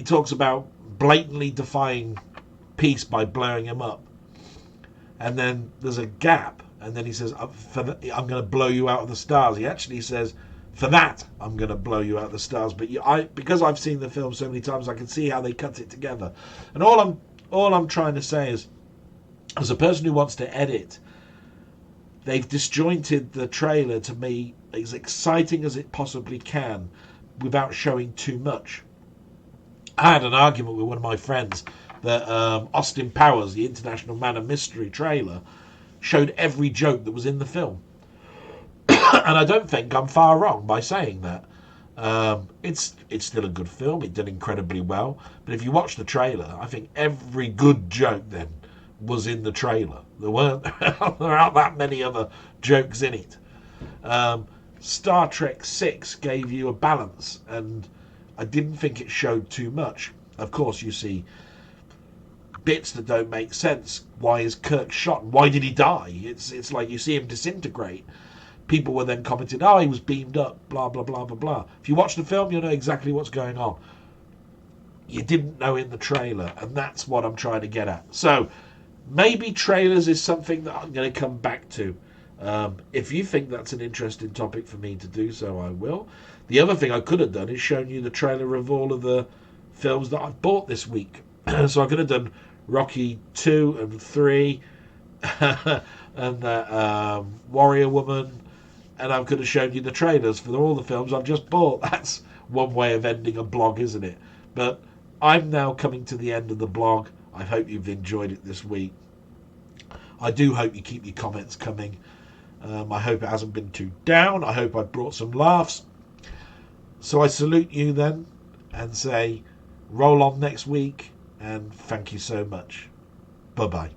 talks about blatantly defying peace by blowing him up, and then there's a gap, and then he says, I'm going to blow you out of the stars. He actually says, for that, I'm going to blow you out of the stars. But because I've seen the film so many times, I can see how they cut it together. And all I'm trying to say is, as a person who wants to edit, they've disjointed the trailer to be as exciting as it possibly can without showing too much. I had an argument with one of my friends that Austin Powers, the International Man of Mystery trailer, showed every joke that was in the film. And I don't think I'm far wrong by saying that. It's still a good film. It did incredibly well. But if you watch the trailer, I think every good joke then was in the trailer. There aren't that many other jokes in it. Star Trek 6 gave you a balance, and I didn't think it showed too much. Of course, you see bits that don't make sense. Why is Kirk shot? Why did he die? It's like you see him disintegrate. People were then commenting, he was beamed up, blah, blah, blah, blah, blah. If you watch the film, you'll know exactly what's going on. You didn't know in the trailer, and that's what I'm trying to get at. So, maybe trailers is something that I'm going to come back to. If you think that's an interesting topic for me to do so, I will. The other thing I could have done is shown you the trailer of all of the films that I've bought this week. So I could have done Rocky 2 and 3, and Warrior Woman, and I could have shown you the trailers for all the films I've just bought. That's one way of ending a blog, isn't it? But I'm now coming to the end of the blog. I hope you've enjoyed it this week. I do hope you keep your comments coming. I hope it hasn't been too down. I hope I've brought some laughs. So I salute you then and say, roll on next week, and thank you so much. Bye-bye.